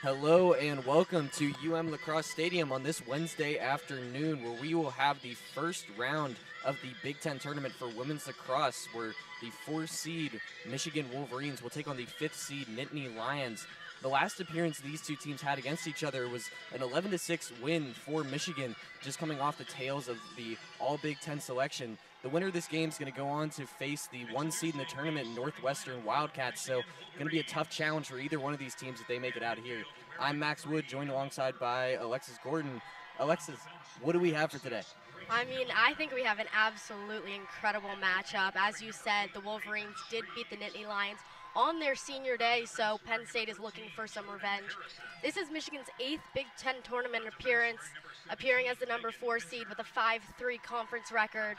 Hello and welcome to Lacrosse Stadium on this Wednesday afternoon, where we will have the first round of the Big Ten tournament for women's lacrosse, where the 4th-seed Michigan Wolverines will take on the 5th-seed Nittany Lions. The last appearance these two teams had against each other was an 11-6 win for Michigan, just coming off the tails of the All-Big Ten selection. The winner of this game is going to go on to face the 1 seed in the tournament, Northwestern Wildcats, so going to be a tough challenge for either one of these teams if they make it out of here. I'm Max Wood, joined alongside by Alexis Gordon. Alexis, what do we have for today? I think we have an absolutely incredible matchup. As you said, the Wolverines did beat the Nittany Lions on their senior day, so Penn State is looking for some revenge. This is Michigan's 8th Big Ten tournament appearance, appearing as the number 4 seed with a 5-3 conference record.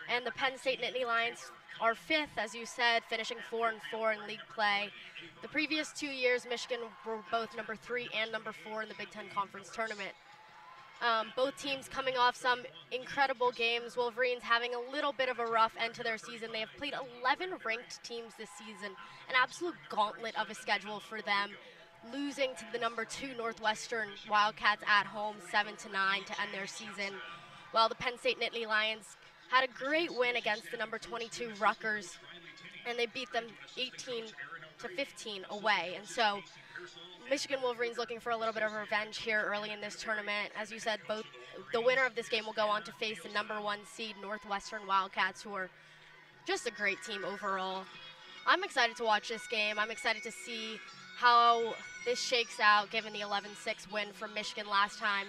And the Penn State Nittany Lions are 5th, as you said, finishing 4-4 in league play. The previous 2 years, Michigan were both number 3 and number 4 in the Big Ten Conference tournament. Both teams coming off some incredible games. Wolverines having a little bit of a rough end to their season. They have played 11 ranked teams this season, an absolute gauntlet of a schedule for them, losing to the number 2 Northwestern Wildcats at home 7-9 to end their season, while the Penn State Nittany Lions had a great win against the number 22 Rutgers, and they beat them 18-15 away. And so Michigan Wolverines looking for a little bit of revenge here early in this tournament. As you said, both the winner of this game will go on to face the number 1 seed Northwestern Wildcats, who are just a great team overall. I'm excited to watch this game. I'm excited to see how this shakes out, given the 11-6 win from Michigan last time.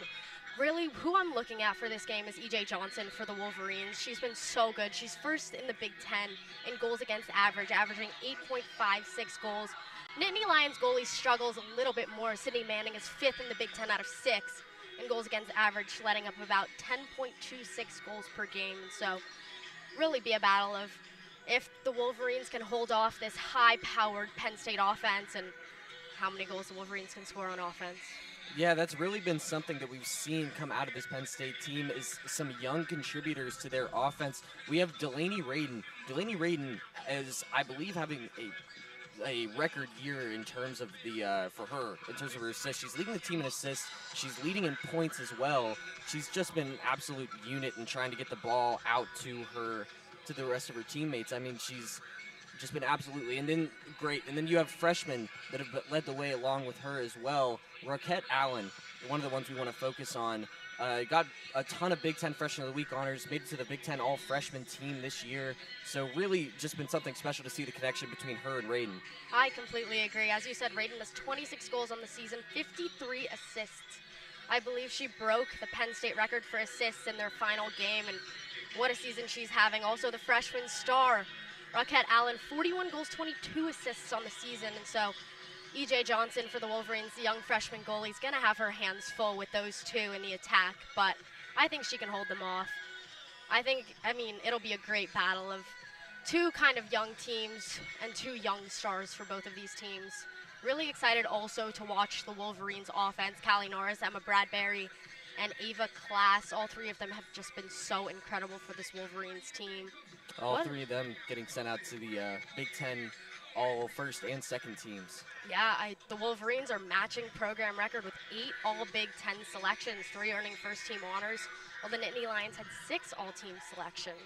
Really, who I'm looking at for this game is E.J. Johnson for the Wolverines. She's been so good. She's first in the Big Ten in goals against average, averaging 8.56 goals. Nittany Lions goalie struggles a little bit more. Sydney Manning is 5th in the Big Ten out of 6 in goals against average, letting up about 10.26 goals per game. So really be a battle of if the Wolverines can hold off this high-powered Penn State offense and how many goals the Wolverines can score on offense. Yeah, that's really been something that we've seen come out of this Penn State team is some young contributors to their offense. We have Delaney Radin. Delaney Radin is, I believe, having a record year in terms of for her, in terms of her assists. She's leading the team in assists. She's leading in points as well. She's just been an absolute unit in trying to get the ball out to the rest of her teammates. I mean, she's just been absolutely, and then great. And then you have freshmen that have led the way along with her as well. Roquette Allen, one of the ones we want to focus on, got a ton of Big Ten Freshman of the Week honors, made it to the Big Ten All-Freshman team this year. So really just been something special to see the connection between her and Radin. I completely agree. As you said, Radin has 26 goals on the season, 53 assists. I believe she broke the Penn State record for assists in their final game, and what a season she's having. Also the freshman star, Roquette Allen, 41 goals, 22 assists on the season, and so E.J. Johnson for the Wolverines, the young freshman goalie, is going to have her hands full with those two in the attack, but I think she can hold them off. It'll be a great battle of two kind of young teams and two young stars for both of these teams. Really excited also to watch the Wolverines offense. Callie Norris, Emma Bradbury, and Ava Class. All three of them have just been so incredible for this Wolverines team. All three of them getting sent out to the Big Ten all first and second teams. Yeah, the Wolverines are matching program record with 8 All-Big Ten selections, 3 earning first-team honors, while the Nittany Lions had 6 all-team selections.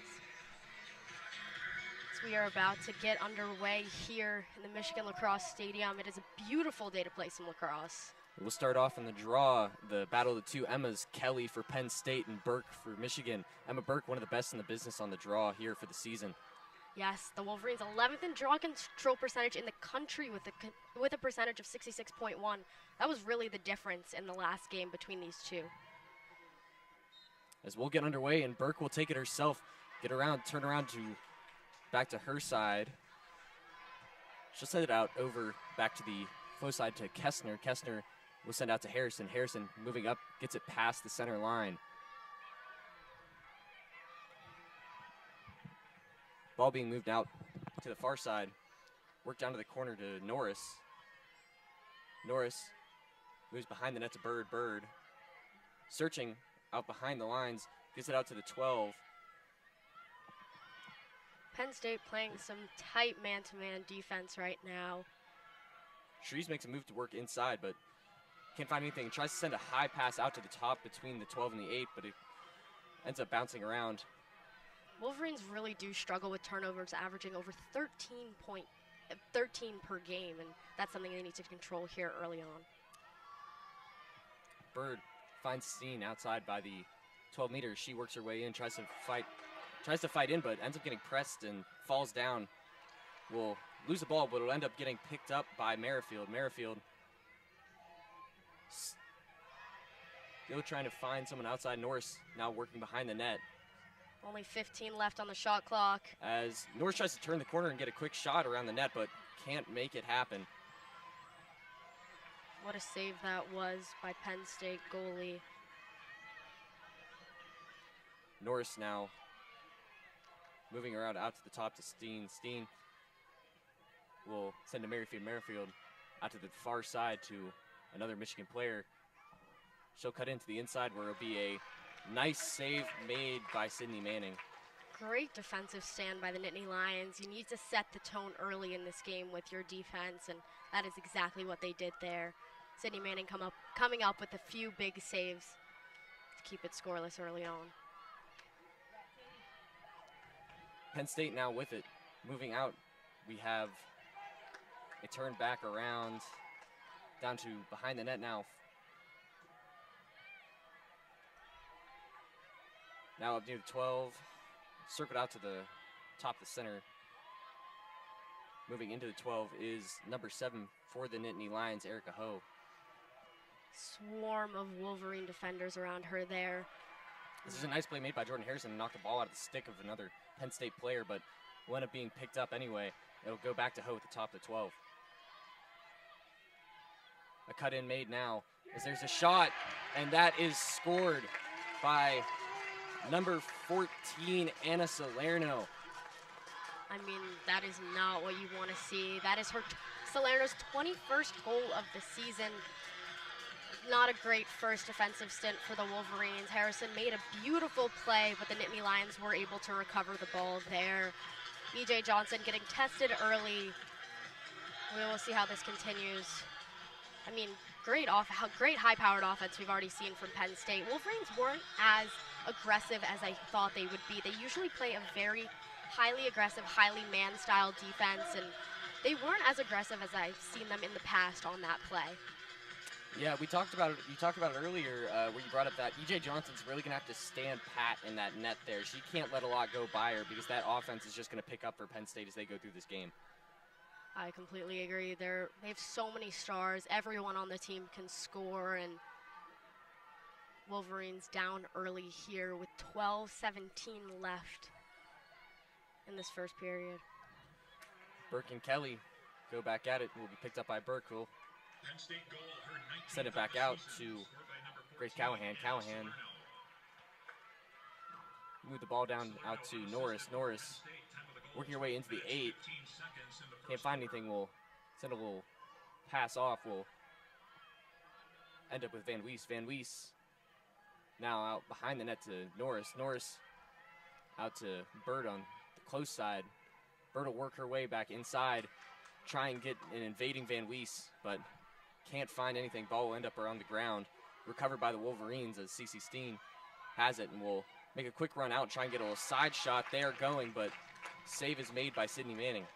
So we are about to get underway here in the Michigan Lacrosse Stadium. It is a beautiful day to play some lacrosse. We'll start off in the draw, the battle of the two Emmas, Kelly for Penn State and Burke for Michigan. Emma Burke, one of the best in the business on the draw here for the season. Yes, the Wolverines 11th in draw control percentage in the country with a percentage of 66.1. That was really the difference in the last game between these two. As we'll get underway, and Burke will take it herself, turn around back to her side. She'll send it out back to the flow side to Kessner. Kessner will send out to Harrison. Harrison moving up, gets it past the center line. Ball being moved out to the far side. Work down to the corner to Norris. Norris moves behind the net to Bird. Bird searching out behind the lines. Gets it out to the 12. Penn State playing some tight man-to-man defense right now. Shreves makes a move to work inside, but Can't find anything. Tries to send a high pass out to the top between the 12 and the 8, but it ends up bouncing around. Wolverines really do struggle with turnovers, averaging over 13 per game, and that's something they need to control here early on. Bird finds Steen outside by the 12 meters. She works her way in, tries to fight in, but ends up getting pressed and falls down. Will lose the ball, but it'll end up getting picked up by Merrifield. Merrifield still trying to find someone outside. Norris now working behind the net. Only 15 left on the shot clock. As Norris tries to turn the corner and get a quick shot around the net, but can't make it happen. What a save that was by Penn State goalie. Norris now moving around out to the top to Steen. Steen will send to Merrifield. Merrifield out to the far side to another Michigan player. She'll cut into the inside where it'll be a nice save made by Sydney Manning. Great defensive stand by the Nittany Lions. You need to set the tone early in this game with your defense, and that is exactly what they did there. Sydney Manning coming up with a few big saves to keep it scoreless early on. Penn State now with it. Moving out, we have a turn back around down to behind the net now. Now up near the 12, circled out to the top of the center. Moving into the 12 is number 7 for the Nittany Lions, Erica Ho. Swarm of Wolverine defenders around her there. This is a nice play made by Jordan Harrison to knock the ball out of the stick of another Penn State player, but will end up being picked up anyway. It'll go back to Ho at the top of the 12. A cut in made now as there's a shot, and that is scored by number 14, Anna Salerno. I mean, that is not what you want to see. That is Salerno's 21st goal of the season. Not a great first defensive stint for the Wolverines. Harrison made a beautiful play, but the Nittany Lions were able to recover the ball there. E.J. Johnson getting tested early. We will see how this continues. I mean, great high-powered offense we've already seen from Penn State. Wolverines weren't as aggressive as I thought they would be. They usually play a very highly aggressive, highly man-style defense, and they weren't as aggressive as I've seen them in the past on that play. Yeah, we talked about it. You talked about it earlier where you brought up that E.J. Johnson's really going to have to stand pat in that net there. She can't let a lot go by her because that offense is just going to pick up for Penn State as they go through this game. I completely agree. They have so many stars. Everyone on the team can score, and Wolverines down early here with 12:17 left in this first period. Burke and Kelly go back at it. Will be picked up by Burke, who'll send it back out to Grace Callahan. Callahan move the ball down out to Norris. Norris working her way into the 8. Can't find anything. Will send a little pass off. Will end up with Van Wees. Van Wees now out behind the net to Norris. Norris out to Bird on the close side. Bird will work her way back inside, try and get an invading Van Wees, but can't find anything. Ball will end up around the ground. Recovered by the Wolverines as Cece Steen has it and will make a quick run out, try and get a little side shot there going, but save is made by Sydney Manning.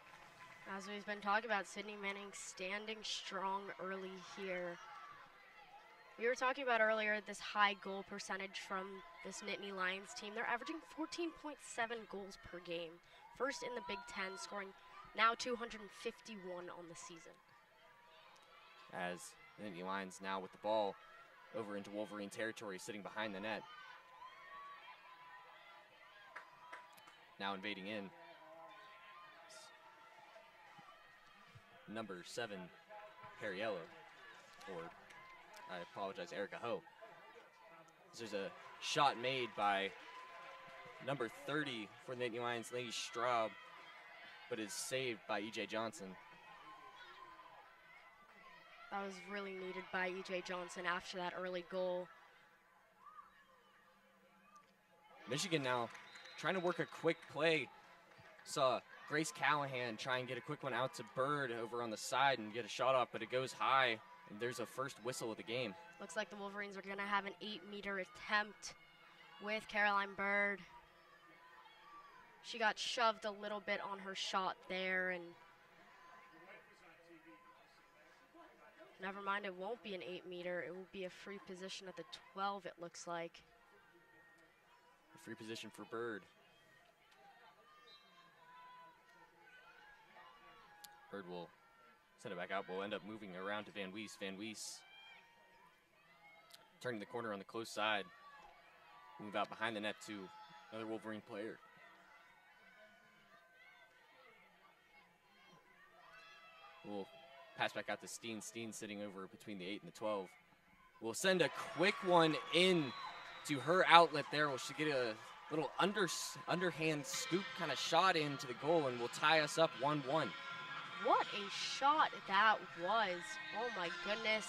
As we've been talking about, Sydney Manning standing strong early here. We were talking about earlier this high goal percentage from this Nittany Lions team. They're averaging 14.7 goals per game. First in the Big Ten, scoring now 251 on the season. As the Nittany Lions now with the ball over into Wolverine territory, sitting behind the net. Now invading in. Number 7, Harriello, or I apologize, Erica Ho. There's a shot made by number 30 for the Nittany Lions, Lady Straub, but is saved by E.J. Johnson. That was really needed by E.J. Johnson after that early goal. Michigan now trying to work a quick play. Saw Grace Callahan try and get a quick one out to Bird over on the side and get a shot off, but it goes high And there's a first whistle of the game. Looks like the Wolverines are going to have an 8-meter attempt with Caroline Bird. She got shoved a little bit on her shot there, and never mind, it won't be an 8-meter. It will be a free position at the 12, it looks like. A free position for Bird. Bird will send it back out. We'll end up moving around to Van Wees. Van Wees turning the corner on the close side. Move out behind the net to another Wolverine player. We'll pass back out to Steen. Steen sitting over between the 8 and the 12. We'll send a quick one in to her outlet there. We'll should get a little underhand scoop kind of shot into the goal, and will tie us up 1-1. What a shot that was. Oh my goodness.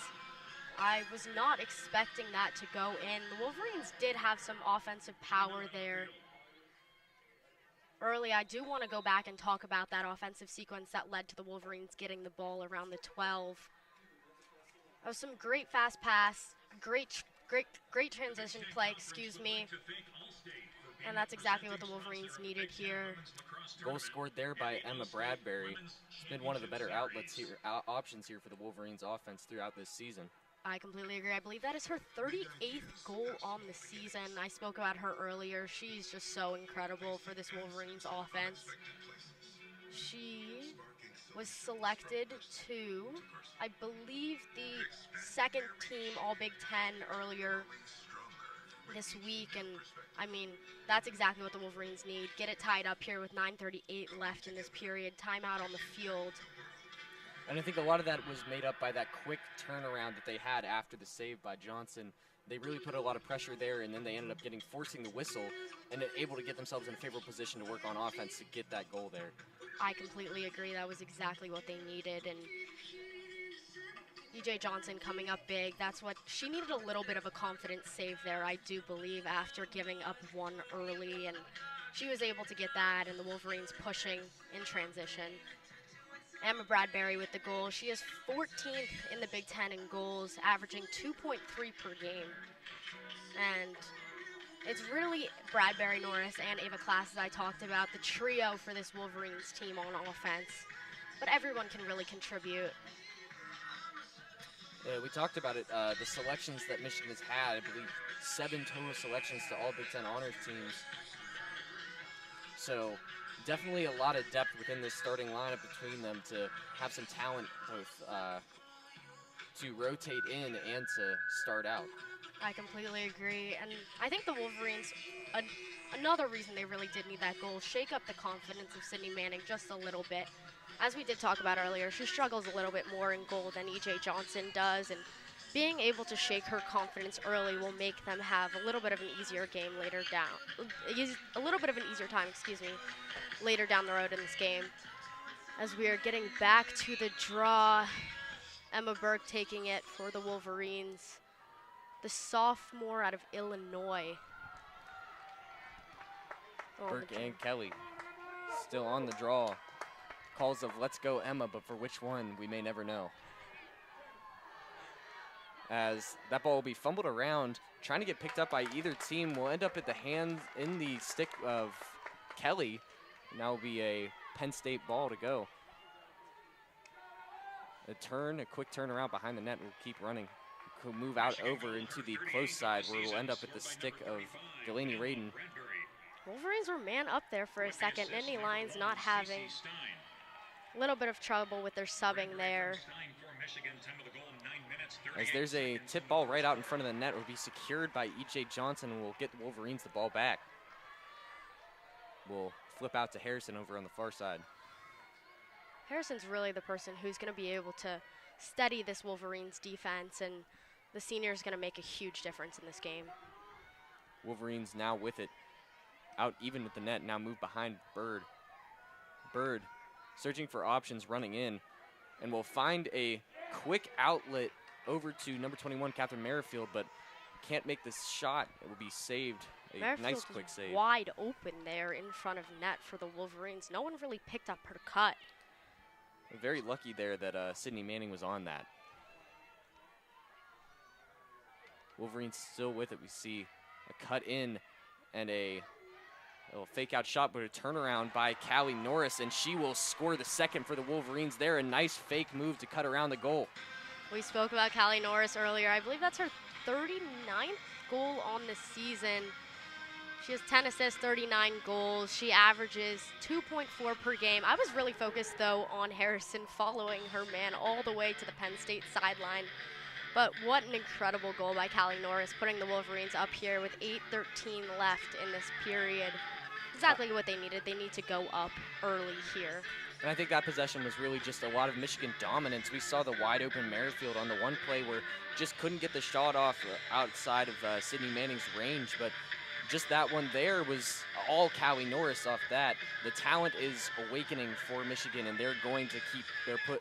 I was not expecting that to go in. The Wolverines did have some offensive power there early. I do want to go back and talk about that offensive sequence that led to the Wolverines getting the ball around the 12. That was some great fast pass, great transition play, excuse me. And that's exactly what the Wolverines needed here. Goal scored there by Emma Bradbury. It's been one of the better outlets here, options here for the Wolverines offense throughout this season. I completely agree. I believe that is her 38th goal on the season. I spoke about her earlier. She's just so incredible for this Wolverines offense. She was selected to, I believe, the second team All-Big Ten earlier this week, and I mean, that's exactly what the Wolverines need. Get it tied up here with 9:38 left in this period. Timeout on the field. And I think a lot of that was made up by that quick turnaround that they had after the save by Johnson. They really put a lot of pressure there, and then they ended up forcing the whistle and able to get themselves in a favorable position to work on offense to get that goal there. I completely agree. That was exactly what they needed, and EJ Johnson coming up big. That's what she needed, a little bit of a confidence save there, I do believe, after giving up one early, and she was able to get that, and the Wolverines pushing in transition. Emma Bradbury with the goal. She is 14th in the Big Ten in goals, averaging 2.3 per game. And it's really Bradbury, Norris, and Ava Klass, as I talked about, the trio for this Wolverines team on offense. But everyone can really contribute. We talked about it, the selections that Michigan has had. I believe 7 total selections to all Big Ten honors teams. So definitely a lot of depth within this starting lineup between them to have some talent both to rotate in and to start out. I completely agree. And I think the Wolverines, another reason they really did need that goal, shake up the confidence of Sydney Manning just a little bit. As we did talk about earlier, she struggles a little bit more in goal than EJ Johnson does, and being able to shake her confidence early will make them have a little bit of an easier game later down, a little bit of an easier time, later down the road in this game. As we are getting back to the draw, Emma Burke taking it for the Wolverines, the sophomore out of Illinois. Burke and Kelly still on the draw. Calls of "Let's go Emma," but for which one, we may never know. As that ball will be fumbled around, trying to get picked up by either team, will end up at the hands in the stick of Kelly. Now will be a Penn State ball to go. A quick turnaround behind the net will keep running. Could move out over into the close side where we'll end up at the stick of Delaney Radin. Wolverines were man up there for a second. Nittany Lions not having a little bit of trouble with their subbing there. As there's a tip ball right out in front of the net, will be secured by E.J. Johnson and will get the Wolverines the ball back. We'll flip out to Harrison over on the far side. Harrison's really the person who's going to be able to steady this Wolverines defense, and the senior is going to make a huge difference in this game. Wolverines now with it. Out even with the net, now move behind Bird. Bird searching for options, running in, and will find a quick outlet over to number 21, Catherine Merrifield, but can't make this shot. It will be saved. A nice quick save. Wide open there in front of net for the Wolverines. No one really picked up her cut. Very lucky there that Sydney Manning was on that. Wolverines still with it. We see a cut in and a little fake out shot, but a turnaround by Callie Norris, and she will score the second for the Wolverines there. A nice fake move to cut around the goal. We spoke about Callie Norris earlier. I believe that's her 39th goal on the season. She has 10 assists, 39 goals. She averages 2.4 per game. I was really focused, though, on Harrison following her man all the way to the Penn State sideline. But what an incredible goal by Callie Norris, putting the Wolverines up here with 8:13 left in this period. Exactly what they needed. They need to go up early here. And I think that possession was really just a lot of Michigan dominance. We saw the wide open Merrifield on the one play where just couldn't get the shot off outside of Sydney Manning's range, but just that one there was all Callie Norris off that. The talent is awakening for Michigan, and they're going to keep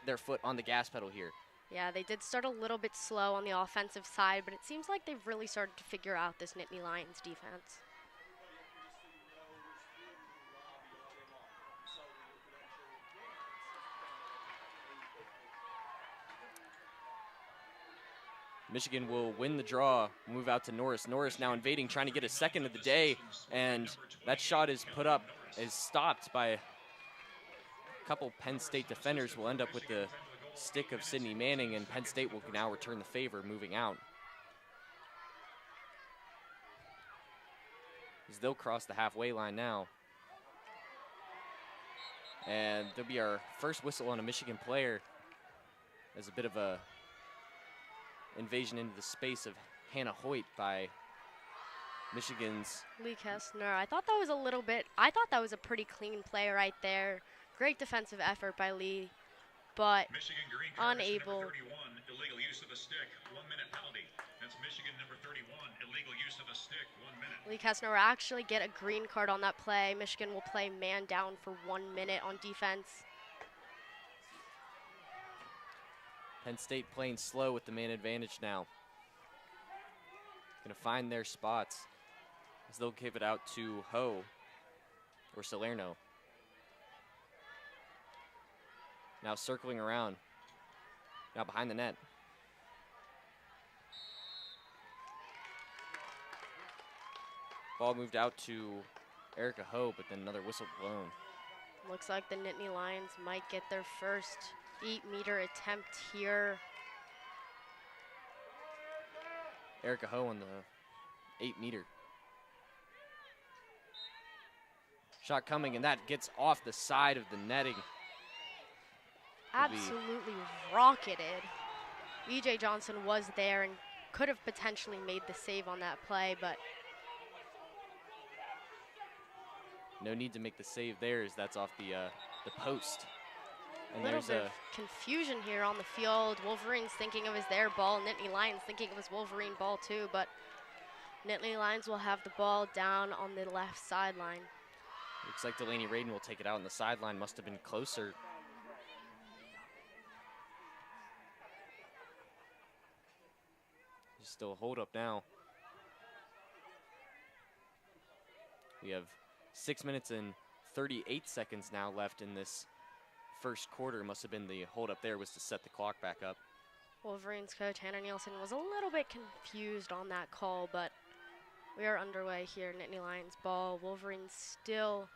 their foot on the gas pedal here. Yeah, they did start a little bit slow on the offensive side, but it seems like they've really started to figure out this Nittany Lions defense. Michigan will win the draw, move out to Norris. Norris now invading, trying to get a second of the day, and that shot is stopped by a couple Penn State defenders. Will end up with the stick of Sydney Manning, and Penn State will now return the favor, moving out. As they'll cross the halfway line now. And there'll be our first whistle on a Michigan player as a bit of a invasion into the space of Hannah Hoyt by Michigan's Lee Kessner. I thought that was a pretty clean play right there. Great defensive effort by Lee, but unable. Number 31, illegal use of a stick, 1 minute penalty. That's Michigan number 31, illegal use of a stick, 1 minute. Lee Kessner will actually get a green card on that play. Michigan will play man down for 1 minute on defense. Penn State playing slow with the man advantage now. Gonna find their spots as they'll give it out to Ho or Salerno. Now circling around, now behind the net. Ball moved out to Erica Ho, but then another whistle blown. Looks like the Nittany Lions might get their first 8-meter attempt here. Erica Ho on the 8-meter. Shot coming, and that gets off the side of the netting. Absolutely rocketed. E.J. Johnson was there and could have potentially made the save on that play, but no need to make the save there, as that's off the post. And a little there's bit of confusion here on the field. Wolverines thinking it was their ball. Nittany Lions thinking it was Wolverine ball too, but Nittany Lions will have the ball down on the left sideline. Looks like Delaney Radin will take it out on the sideline. Must have been closer. There's still a hold up now. We have 6 minutes and 38 seconds now left in this first quarter. Must have been the hold up there was to set the clock back up. Wolverines coach Hannah Nielsen was a little bit confused on that call, but we are underway here. Nittany Lions ball. Wolverines still.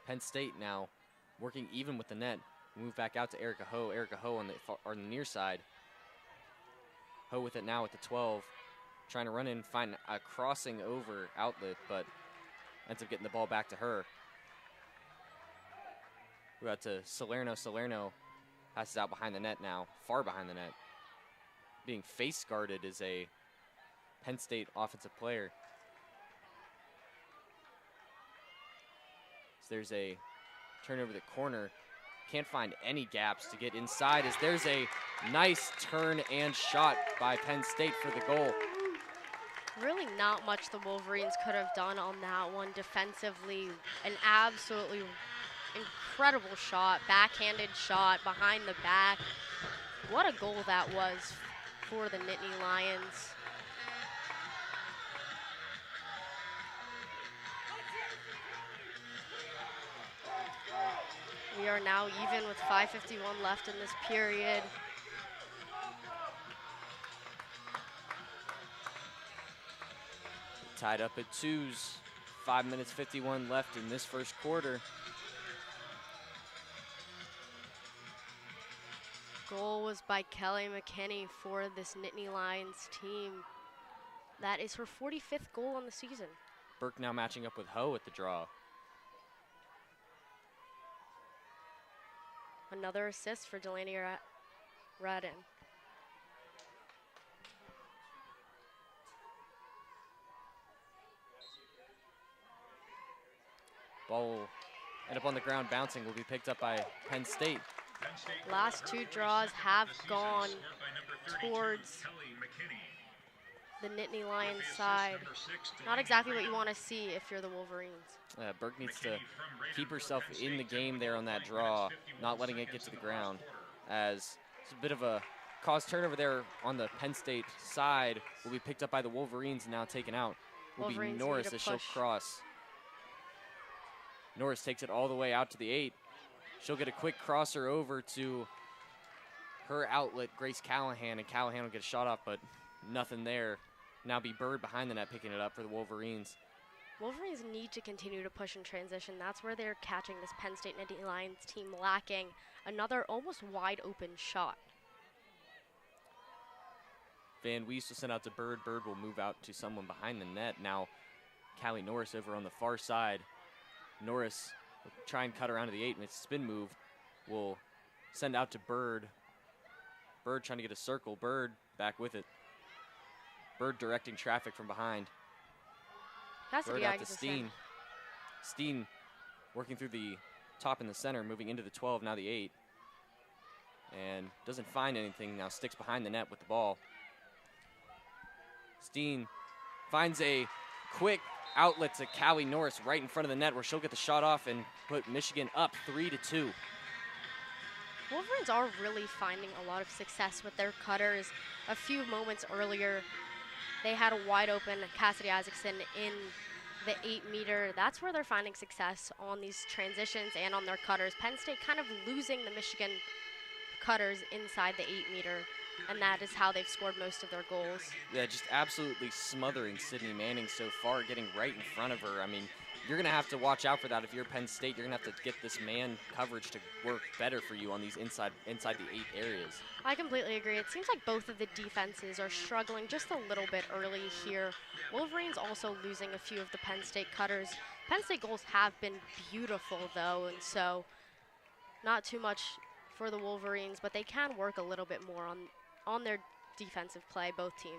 Penn State now working even with the net. Move back out to Erica Ho. Erica Ho on the near side. Ho with it now at the 12. Trying to run in, find a crossing over outlet, but ends up getting the ball back to her. We're out to Salerno. Salerno passes out behind the net now, far behind the net. Being face guarded is a Penn State offensive player. So there's a turn over the corner. Can't find any gaps to get inside, as there's a nice turn and shot by Penn State for the goal. Really not much the Wolverines could have done on that one defensively. An absolutely incredible shot, backhanded shot behind the back. What a goal that was for the Nittany Lions. We are now even with 5:51 left in this period. Tied up at 2s. 5 minutes 51 left in this first quarter. Goal was by Kelly McKinney for this Nittany Lions team. That is her 45th goal on the season. Burke now matching up with Ho at the draw. Another assist for Delaney Radin. Ball will end up on the ground bouncing, will be picked up by Penn State. Last two draws have gone towards the Nittany Lions side. Not exactly what you want to see if you're the Wolverines. Burke needs to keep herself in the game there on that draw, not letting it get to the ground, as it's a bit of a caused turnover there on the Penn State side. Will be picked up by the Wolverines and now taken out. Will be Norris as she'll cross. Norris takes it all the way out to the 8. She'll get a quick crosser over to her outlet, Grace Callahan, and Callahan will get a shot off, but nothing there. Now be Bird behind the net picking it up for the Wolverines. Wolverines need to continue to push in transition. That's where they're catching this Penn State Nittany Lions team lacking. Another almost wide open shot. Van Wees will send out to Bird. Bird will move out to someone behind the net. Now Callie Norris over on the far side. Norris will try and cut around to the 8 with spin move. Will send out to Bird. Bird trying to get a circle. Bird back with it. Bird directing traffic from behind. Bird out to Steen. Steen working through the top in the center, moving into the 12, now the 8. And doesn't find anything, now sticks behind the net with the ball. Steen finds a quick outlet to Callie Norris right in front of the net where she'll get the shot off and put Michigan up 3-2. Wolverines are really finding a lot of success with their cutters. A few moments earlier, they had a wide open Cassidy Isaacson in the 8-meter. That's where they're finding success on these transitions and on their cutters. Penn State kind of losing the Michigan cutters inside the 8-meter, and that is how they've scored most of their goals. Yeah, just absolutely smothering Sydney Manning so far, getting right in front of her. I mean, you're going to have to watch out for that. If you're Penn State, you're going to have to get this man coverage to work better for you on these inside the 8 areas. I completely agree. It seems like both of the defenses are struggling just a little bit early here. Wolverines also losing a few of the Penn State cutters. Penn State goals have been beautiful, though, and so not too much for the Wolverines, but they can work a little bit more on their defensive play, both teams.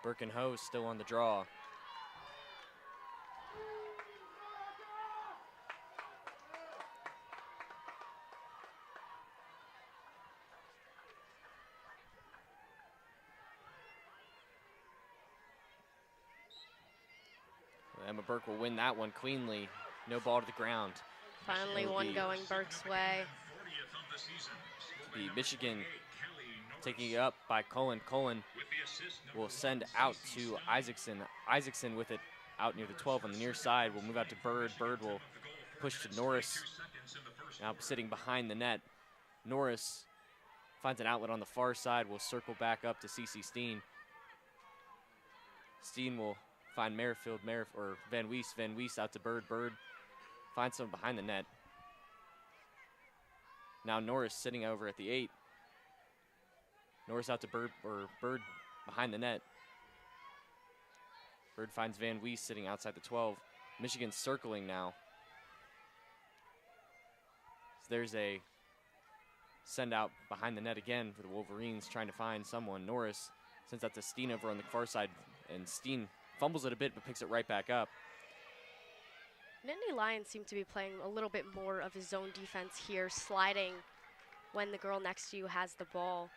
Burke and Ho still on the draw. Emma Burke will win that one cleanly. No ball to the ground. Finally one going Burke's way. The Michigan taking it up by Cullen. Cullen will send out to Isaacson. Isaacson with it out near the 12 on the near side. Will move out to Bird. Bird will push to Norris. Now sitting behind the net. Norris finds an outlet on the far side. Will circle back up to CC Steen. Steen will find Merrifield, or Van Wees. Van Wees out to Bird. Bird finds someone behind the net. Now Norris sitting over at the 8. Norris out to Bird, or Bird behind the net. Bird finds Van Wees sitting outside the 12. Michigan circling now. So there's a send out behind the net again for the Wolverines, trying to find someone. Norris sends out to Steen over on the far side, and Steen fumbles it a bit but picks it right back up. Nittany Lions seem to be playing a little bit more of his zone defense here, sliding when the girl next to you has the ball.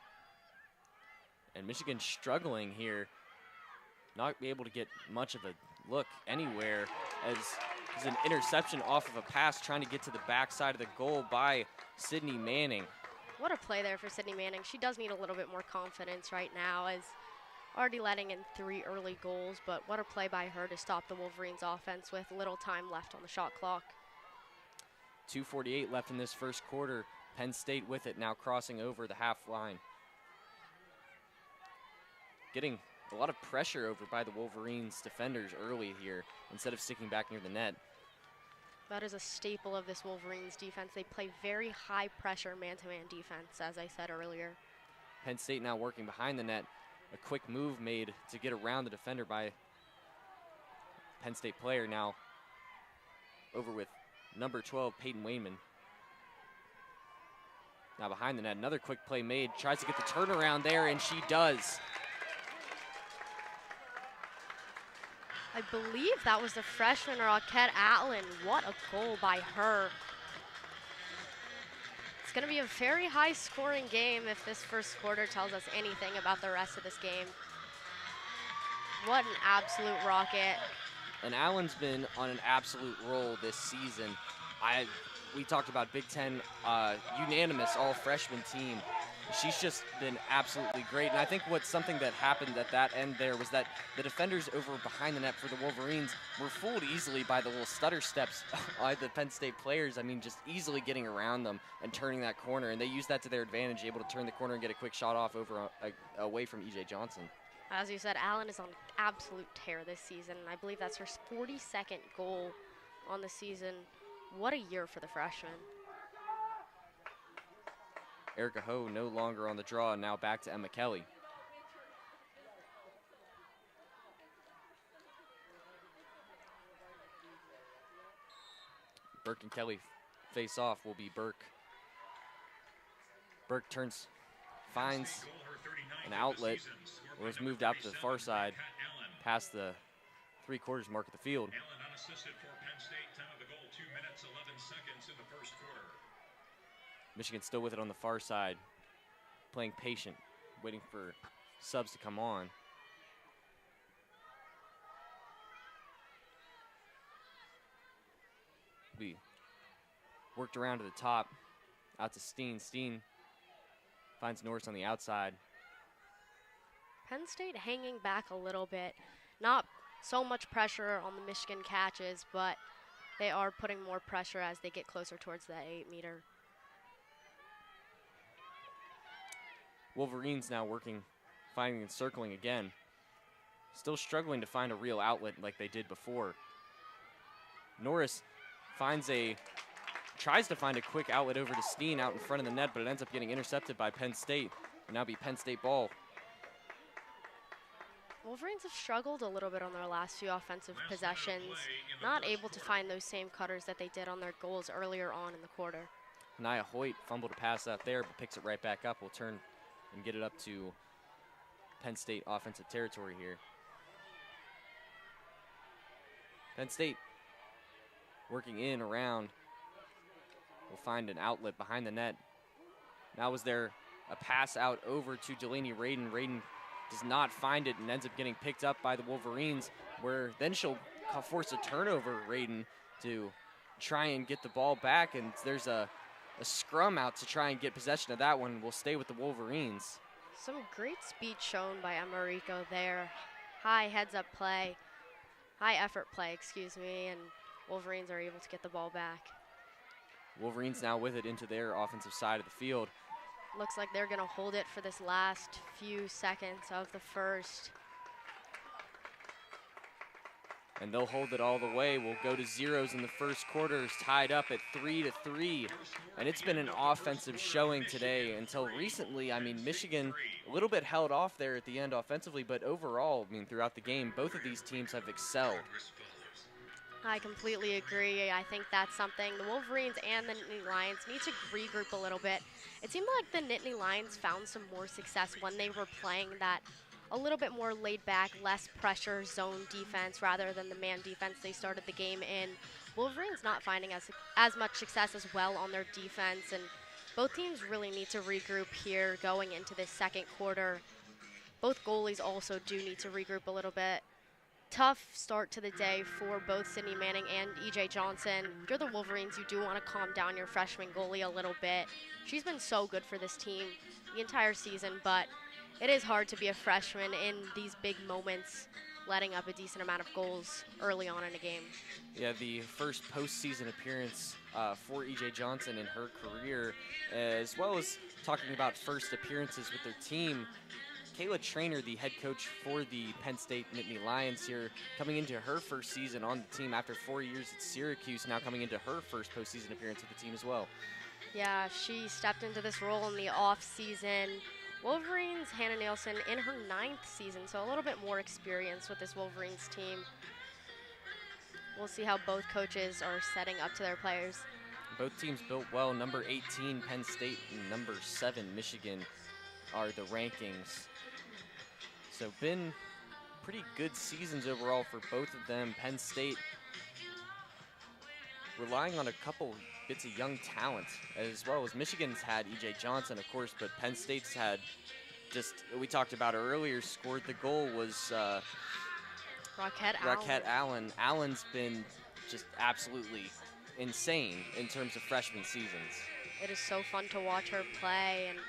And Michigan struggling here, not be able to get much of a look anywhere, as there's an interception off of a pass trying to get to the backside of the goal by Sydney Manning. What a play there for Sydney Manning. She does need a little bit more confidence right now, as already letting in 3 early goals, but what a play by her to stop the Wolverines offense with little time left on the shot clock. 2:48 left in this first quarter. Penn State with it now, crossing over the half line. Getting a lot of pressure over by the Wolverines defenders early here instead of sticking back near the net. That is a staple of this Wolverines defense. They play very high pressure man-to-man defense, as I said earlier. Penn State now working behind the net. A quick move made to get around the defender by Penn State player, now over with number 12, Peyton Wayman. Now behind the net, another quick play made, tries to get the turnaround there, and she does. I believe that was the freshman, Rockette Allen. What a goal by her. It's going to be a very high-scoring game if this first quarter tells us anything about the rest of this game. What an absolute rocket. And Allen's been on an absolute roll this season. We talked about Big Ten unanimous all-freshman team. She's just been absolutely great. And I think something that happened at that end there was that the defenders over behind the net for the Wolverines were fooled easily by the little stutter steps by the Penn State players. I mean, just easily getting around them and turning that corner. And they used that to their advantage, able to turn the corner and get a quick shot off away from E.J. Johnson. As you said, Allen is on absolute tear this season. I believe that's her 42nd goal on the season. What a year for the freshman. Erica Ho no longer on the draw, and now back to Emma Kelly. Burke and Kelly face off will be Burke. Burke finds an outlet, was moved out to the far side, past the three-quarters mark of the field. Allen unassisted for Penn State, 10 of the goal, 2 minutes, 11 seconds in the first quarter. Michigan still with it on the far side, playing patient, waiting for subs to come on. We worked around to the top, out to Steen. Steen finds Norris on the outside. Penn State hanging back a little bit. Not so much pressure on the Michigan catches, but they are putting more pressure as they get closer towards that 8-meter. Wolverines now working, finding and circling again. Still struggling to find a real outlet like they did before. Norris tries to find a quick outlet over to Steen out in front of the net, but it ends up getting intercepted by Penn State. And now be Penn State ball. Wolverines have struggled a little bit on their last few offensive possessions, not able to find those same cutters that they did on their goals earlier on in the quarter. Nia Hoyt fumbled a pass out there, but picks it right back up. Will turn and get it up to Penn State offensive territory here. Penn State working in, around. Will find an outlet behind the net. Now was there a pass out over to Delaney Radin. Radin does not find it and ends up getting picked up by the Wolverines, where then she'll force a turnover, Radin, to try and get the ball back, and there's a scrum out to try and get possession of that one. We'll stay with the Wolverines. Some great speed shown by Americo there. High heads-up play, high effort play, excuse me, and Wolverines are able to get the ball back. Wolverines now with it into their offensive side of the field. Looks like they're going to hold it for this last few seconds of the first. And they'll hold it all the way. We'll go to zeros in the first quarter. It's tied up at 3-3. And it's been an offensive showing today until recently. I mean, Michigan a little bit held off there at the end offensively, but overall, I mean, throughout the game, both of these teams have excelled. I completely agree. I think that's something the Wolverines and the Nittany Lions need to regroup a little bit. It seemed like the Nittany Lions found some more success when they were playing that a little bit more laid back, less pressure zone defense rather than the man defense they started the game in. Wolverines not finding as much success as well on their defense, and both teams really need to regroup here going into this second quarter. Both goalies also do need to regroup a little bit. Tough start to the day for both Sydney Manning and E.J. Johnson. If you're the Wolverines, you do want to calm down your freshman goalie a little bit. She's been so good for this team the entire season, but it is hard to be a freshman in these big moments, letting up a decent amount of goals early on in a game. Yeah, the first postseason appearance for E.J. Johnson in her career, as well as talking about first appearances with their team, Kayla Trainer, the head coach for the Penn State Nittany Lions here, coming into her first season on the team after 4 years at Syracuse, now coming into her first postseason appearance with the team as well. Yeah, she stepped into this role in the off-season. Wolverines, Hannah Nielsen in her 9th season, so a little bit more experience with this Wolverines team. We'll see how both coaches are setting up to their players. Both teams built well. Number 18, Penn State, and number 7, Michigan, are the rankings. So been pretty good seasons overall for both of them. Penn State relying on a couple bits of young talent, as well as Michigan's had E.J. Johnson, of course, but Penn State's had just, we talked about earlier, scored the goal was Raquette Allen. Allen's been just absolutely insane in terms of freshman seasons. It is so fun to watch her play. And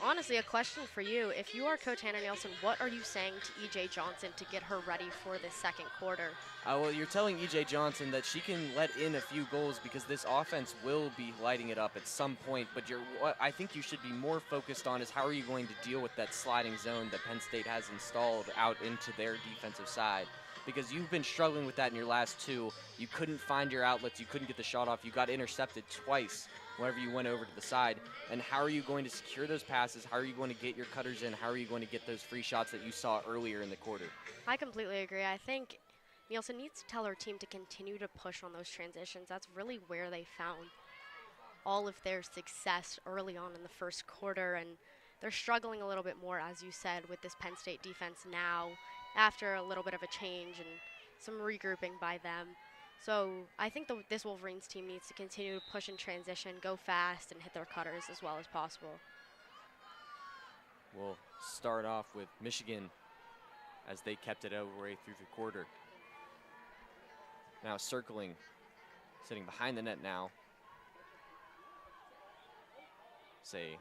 honestly, a question for you. If you are Coach Hannah Nielsen, what are you saying to E.J. Johnson to get her ready for the second quarter? Well, you're telling E.J. Johnson that she can let in a few goals because this offense will be lighting it up at some point, but what I think you should be more focused on is how are you going to deal with that sliding zone that Penn State has installed out into their defensive side. Because you've been struggling with that in your last 2. You couldn't find your outlets. You couldn't get the shot off. You got intercepted twice whenever you went over to the side. And how are you going to secure those passes? How are you going to get your cutters in? How are you going to get those free shots that you saw earlier in the quarter? I completely agree. I think Nielsen needs to tell her team to continue to push on those transitions. That's really where they found all of their success early on in the first quarter. And they're struggling a little bit more, as you said, with this Penn State defense now, after a little bit of a change and some regrouping by them. So I think this Wolverines team needs to continue to push in transition, go fast, and hit their cutters as well as possible. We'll start off with Michigan as they kept it all the way through the quarter. Now circling, sitting behind the net now. Say,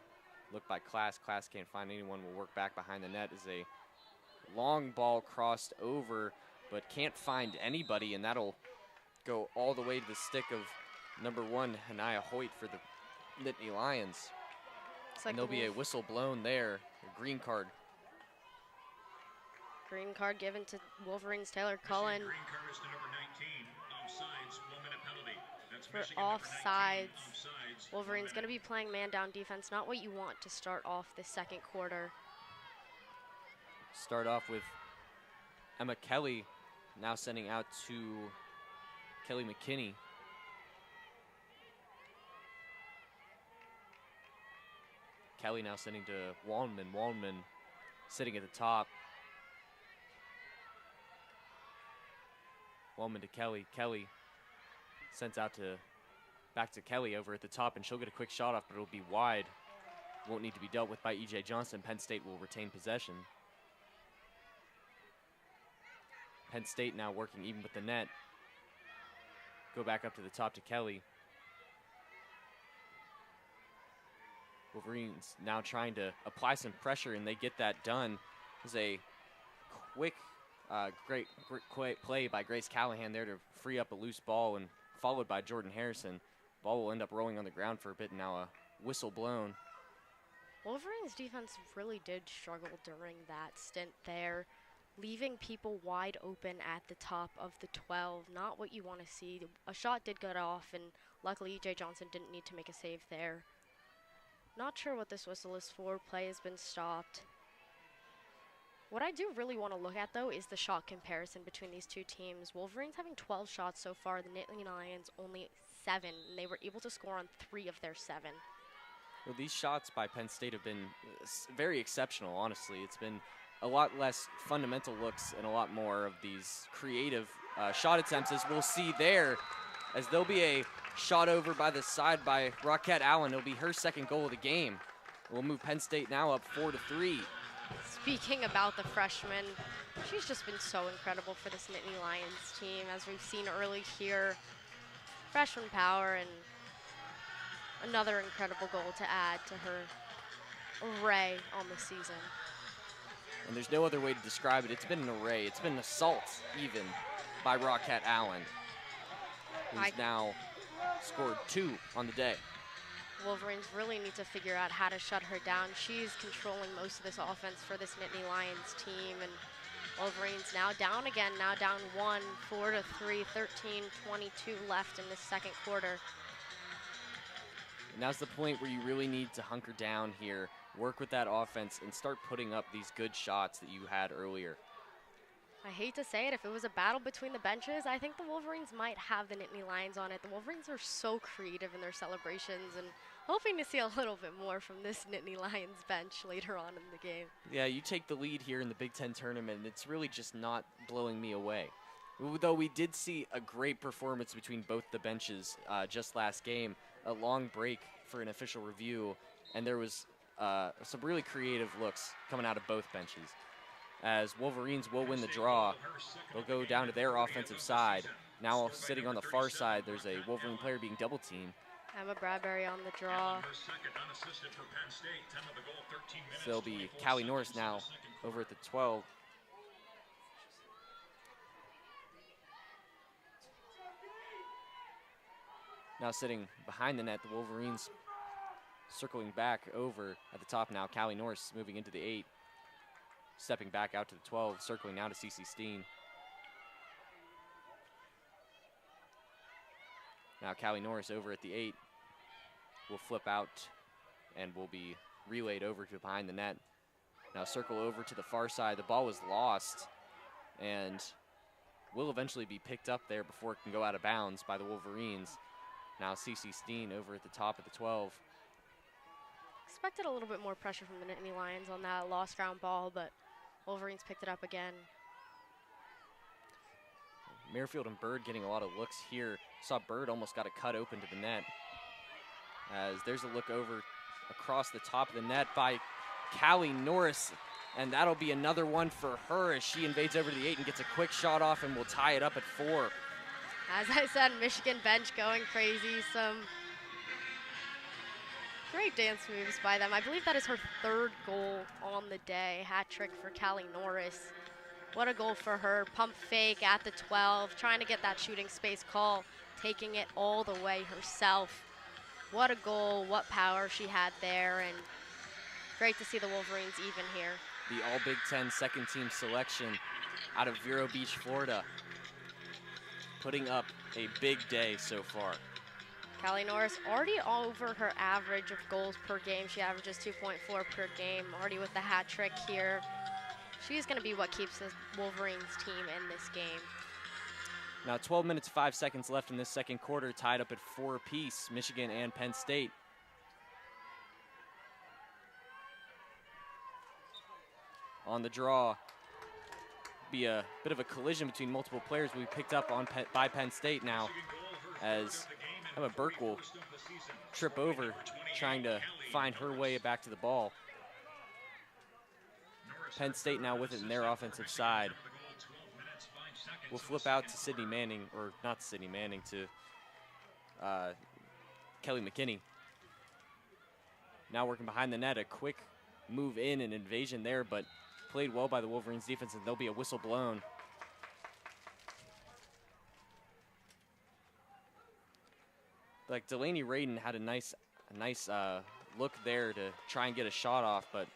look by Class. Class can't find anyone. Will work back behind the net as a long ball crossed over, but can't find anybody, and that'll go all the way to the stick of number 1, Hanaya Hoyt for the Nittany Lions. And there'll be a whistle blown there, a green card. Green card given to Wolverines Taylor Cullen. Green card is to number 19, offsides, 1-minute penalty. That's For Michigan, number 19, offsides. offsides, Wolverines going to be playing man-down defense, not what you want to start off the second quarter. Start off with Emma Kelly, now sending out to Kelly McKinney. Kelly now sending to Waldman. Waldman sitting at the top. Waldman to Kelly. Kelly sends out to back to Kelly over at the top, and she'll get a quick shot off, but it'll be wide. Won't need to be dealt with by E.J. Johnson. Penn State will retain possession. Penn State now working even with the net. Go back up to the top to Kelly. Wolverines now trying to apply some pressure, and they get that done. There's a quick, great play by Grace Callahan there to free up a loose ball, and followed by Jordan Harrison. Ball will end up rolling on the ground for a bit. Now a whistle blown. Wolverines defense really did struggle during that stint there, leaving people wide open at the top of the 12. Not what you want to see. A shot did get off, and luckily E.J. Johnson didn't need to make a save there. Not sure what this whistle is for. Play has been stopped. What I do really want to look at, though, is the shot comparison between these two teams. Wolverines having 12 shots so far. The Nittany Lions only 7, and they were able to score on 3 of their 7. Well, these shots by Penn State have been very exceptional, honestly. It's been a lot less fundamental looks and a lot more of these creative shot attempts, as we'll see there, as there'll be a shot over by the side by Raquette Allen. It'll be her second goal of the game. We'll move Penn State now up 4-3. Speaking about the freshman, she's just been so incredible for this Nittany Lions team, as we've seen early here. Freshman power and another incredible goal to add to her array on the season. And there's no other way to describe it. It's been an array. It's been an assault, even, by Raquette Allen, who's now scored 2 on the day. Wolverines really need to figure out how to shut her down. She's controlling most of this offense for this Nittany Lions team, and Wolverines now down again, now down 1, 4-3, 13:22 left in the second quarter. And now's the point where you really need to hunker down here, work with that offense, and start putting up these good shots that you had earlier. I hate to say it, if it was a battle between the benches, I think the Wolverines might have the Nittany Lions on it. The Wolverines are so creative in their celebrations, and hoping to see a little bit more from this Nittany Lions bench later on in the game. Yeah, you take the lead here in the Big Ten tournament, and it's really just not blowing me away. Though we did see a great performance between both the benches just last game, a long break for an official review, and there was some really creative looks coming out of both benches. As Wolverines will win the draw, they'll go down to their offensive side. Now sitting on the far side, there's a Wolverine player being double teamed. Emma Bradbury on the draw. So there'll be Callie Norris now over at the 12. Now sitting behind the net, the Wolverines circling back over at the top now. Callie Norris moving into the 8. Stepping back out to the 12, circling now to CC Steen. Now Callie Norris over at the 8 will flip out and will be relayed over to behind the net. Now circle over to the far side. The ball was lost and will eventually be picked up there before it can go out of bounds by the Wolverines. Now CC Steen over at the top of the 12. Expected a little bit more pressure from the Nittany Lions on that lost ground ball, but Wolverines picked it up again. Merrifield and Bird getting a lot of looks here. Saw Bird almost got it cut open to the net. As there's a look over across the top of the net by Callie Norris. And that'll be another one for her as she invades over to the 8 and gets a quick shot off and will tie it up at 4. As I said, Michigan bench going crazy. Some great dance moves by them. I believe that is her 3rd goal on the day. Hat trick for Callie Norris. What a goal for her. Pump fake at the 12, trying to get that shooting space call, taking it all the way herself. What a goal, what power she had there, and great to see the Wolverines even here. The All Big Ten second team selection out of Vero Beach, Florida, putting up a big day so far. Callie Norris already over her average of goals per game. She averages 2.4 per game, already with the hat trick here. She's going to be what keeps the Wolverines team in this game. Now 12 minutes, 5 seconds left in this second quarter, tied up at 4 apiece, Michigan and Penn State. On the draw, be a bit of a collision between multiple players we picked up on by Penn State now, as Emma Burke will trip over, trying to find her way back to the ball. Penn State now with it in their offensive side. We'll flip out to Sydney Manning, or not Sydney Manning, to Kelly McKinney. Now working behind the net, a quick move in and invasion there, but played well by the Wolverines defense, and there'll be a whistle blown. Like Delaney Radin had a nice look there to try and get a shot off, but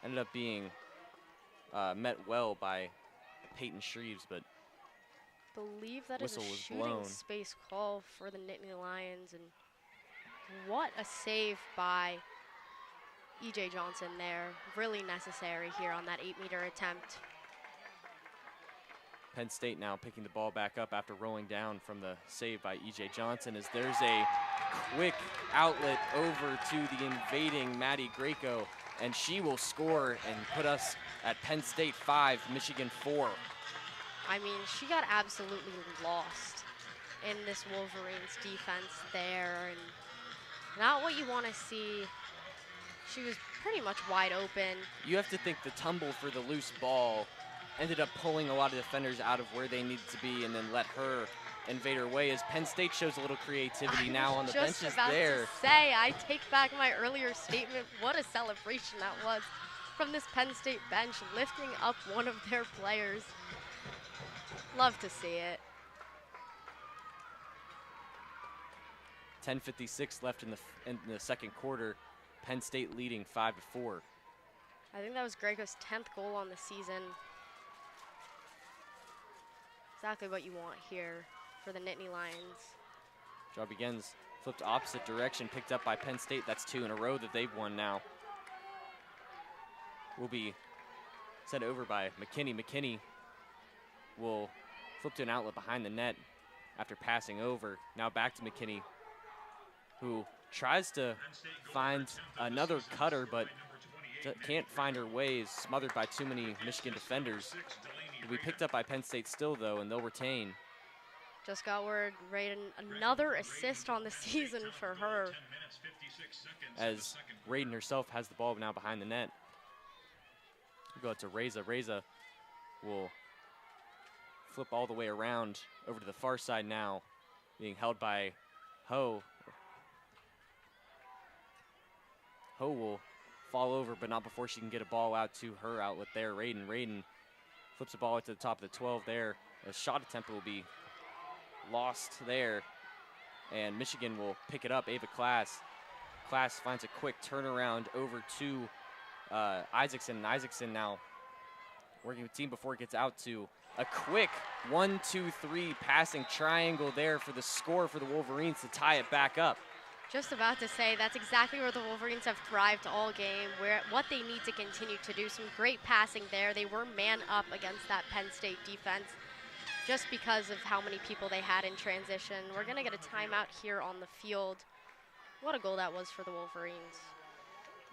ended up being met well by Peyton Shreves, but believe that is a shooting blown. Space call for the Nittany Lions, and what a save by E.J. Johnson there. Really necessary here on that 8-meter attempt. Penn State now picking the ball back up after rolling down from the save by E.J. Johnson, as there's a quick outlet over to the invading Maddie Greco, and she will score and put us at Penn State 5, Michigan 4. I mean, she got absolutely lost in this Wolverines defense there, and not what you want to see. She was pretty much wide open. You have to think the tumble for the loose ball ended up pulling a lot of defenders out of where they needed to be, and then let her invade her way, as Penn State shows a little creativity now on the benches there. Just about to say, I take back my earlier statement. What a celebration that was from this Penn State bench, lifting up one of their players. Love to see it. 10:56 left in the second quarter. Penn State leading 5-4. I think that was Greco's 10th goal on the season. Exactly what you want here for the Nittany Lions. Draw begins, flipped opposite direction, picked up by Penn State. That's 2 in a row that they've won now. Will be sent over by McKinney. McKinney will flip to an outlet behind the net after passing over. Now back to McKinney, who tries to find another cutter, but can't find her way, is smothered by too many Michigan defenders. Will be picked up by Penn State still, though, and they'll retain. Just got word, Raiden, another assist on the season for her. As Raiden herself has the ball now behind the net. We'll go out to Reza. Reza will flip all the way around over to the far side now, being held by Ho. Ho will fall over, but not before she can get a ball out to her outlet there. Raiden. Raiden flips the ball out to the top of the 12 there. A shot attempt will be lost there, and Michigan will pick it up. Ava Class. Class finds a quick turnaround over to Isaacson. And Isaacson now working with team before it gets out to a quick 1-2-3 passing triangle there for the score for the Wolverines to tie it back up. Just about to say, that's exactly where the Wolverines have thrived all game, where what they need to continue to do. Some great passing there. They were man up against that Penn State defense just because of how many people they had in transition. We're going to get a timeout here on the field. What a goal that was for the Wolverines.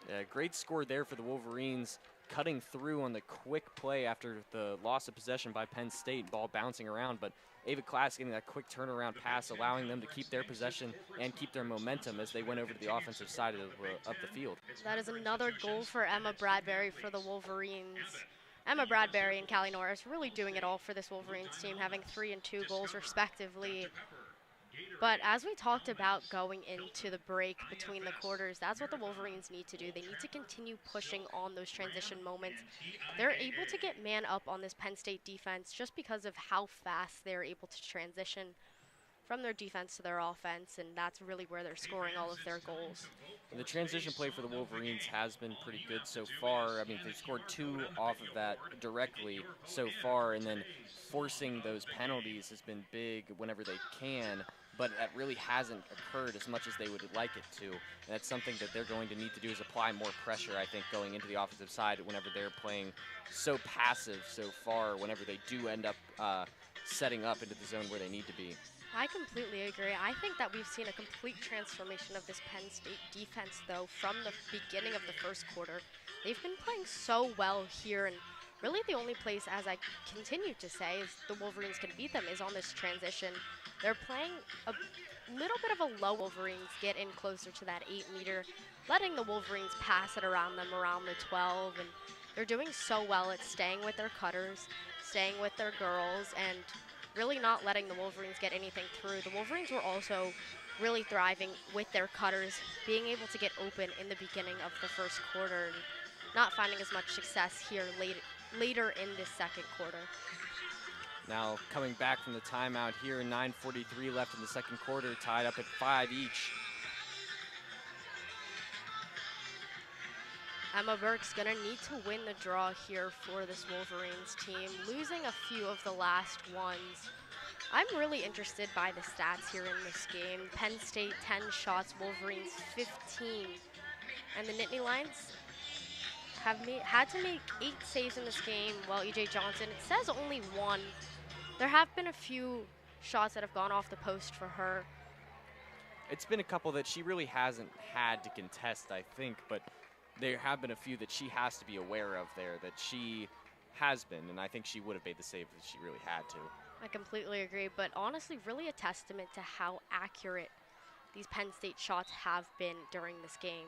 Yeah, great score there for the Wolverines, cutting through on the quick play after the loss of possession by Penn State, ball bouncing around, but Ava Class getting that quick turnaround pass, allowing them to keep their possession and keep their momentum as they went over to the offensive side of the field. That is another goal for Emma Bradbury for the Wolverines. Emma Bradbury and Callie Norris really doing it all for this Wolverines team, having 3 and 2 goals respectively. But as we talked about going into the break between the quarters, that's what the Wolverines need to do. They need to continue pushing on those transition moments. They're able to get man up on this Penn State defense just because of how fast they're able to transition from their defense to their offense, and that's really where they're scoring all of their goals. And the transition play for the Wolverines has been pretty good so far. I mean, they've scored 2 off of that directly so far, and then forcing those penalties has been big whenever they can, but that really hasn't occurred as much as they would like it to. And that's something that they're going to need to do, is apply more pressure, I think, going into the offensive side whenever they're playing so passive so far, whenever they do end up setting up into the zone where they need to be. I completely agree. I think that we've seen a complete transformation of this Penn State defense, though, from the beginning of the first quarter. They've been playing so well here, and really the only place, as I continue to say, is the Wolverines can beat them is on this transition. They're playing a little bit of a low. Wolverines get in closer to that 8-meter, letting the Wolverines pass it around them around the 12, and they're doing so well at staying with their cutters, staying with their girls, and really not letting the Wolverines get anything through. The Wolverines were also really thriving with their cutters, being able to get open in the beginning of the first quarter, and not finding as much success here later in this second quarter. Now coming back from the timeout here, 9:43 left in the second quarter, tied up at 5 each. Emma Burke's gonna need to win the draw here for this Wolverines team, losing a few of the last ones. I'm really interested by the stats here in this game. Penn State 10 shots, Wolverines 15. And the Nittany Lions have had to make 8 saves in this game, while E.J. Johnson, it says only 1. There have been a few shots that have gone off the post for her. It's been a couple that she really hasn't had to contest, I think, but there have been a few that she has to be aware of there, that she has been, and I think she would have made the save if she really had to. I completely agree, but honestly, really a testament to how accurate these Penn State shots have been during this game.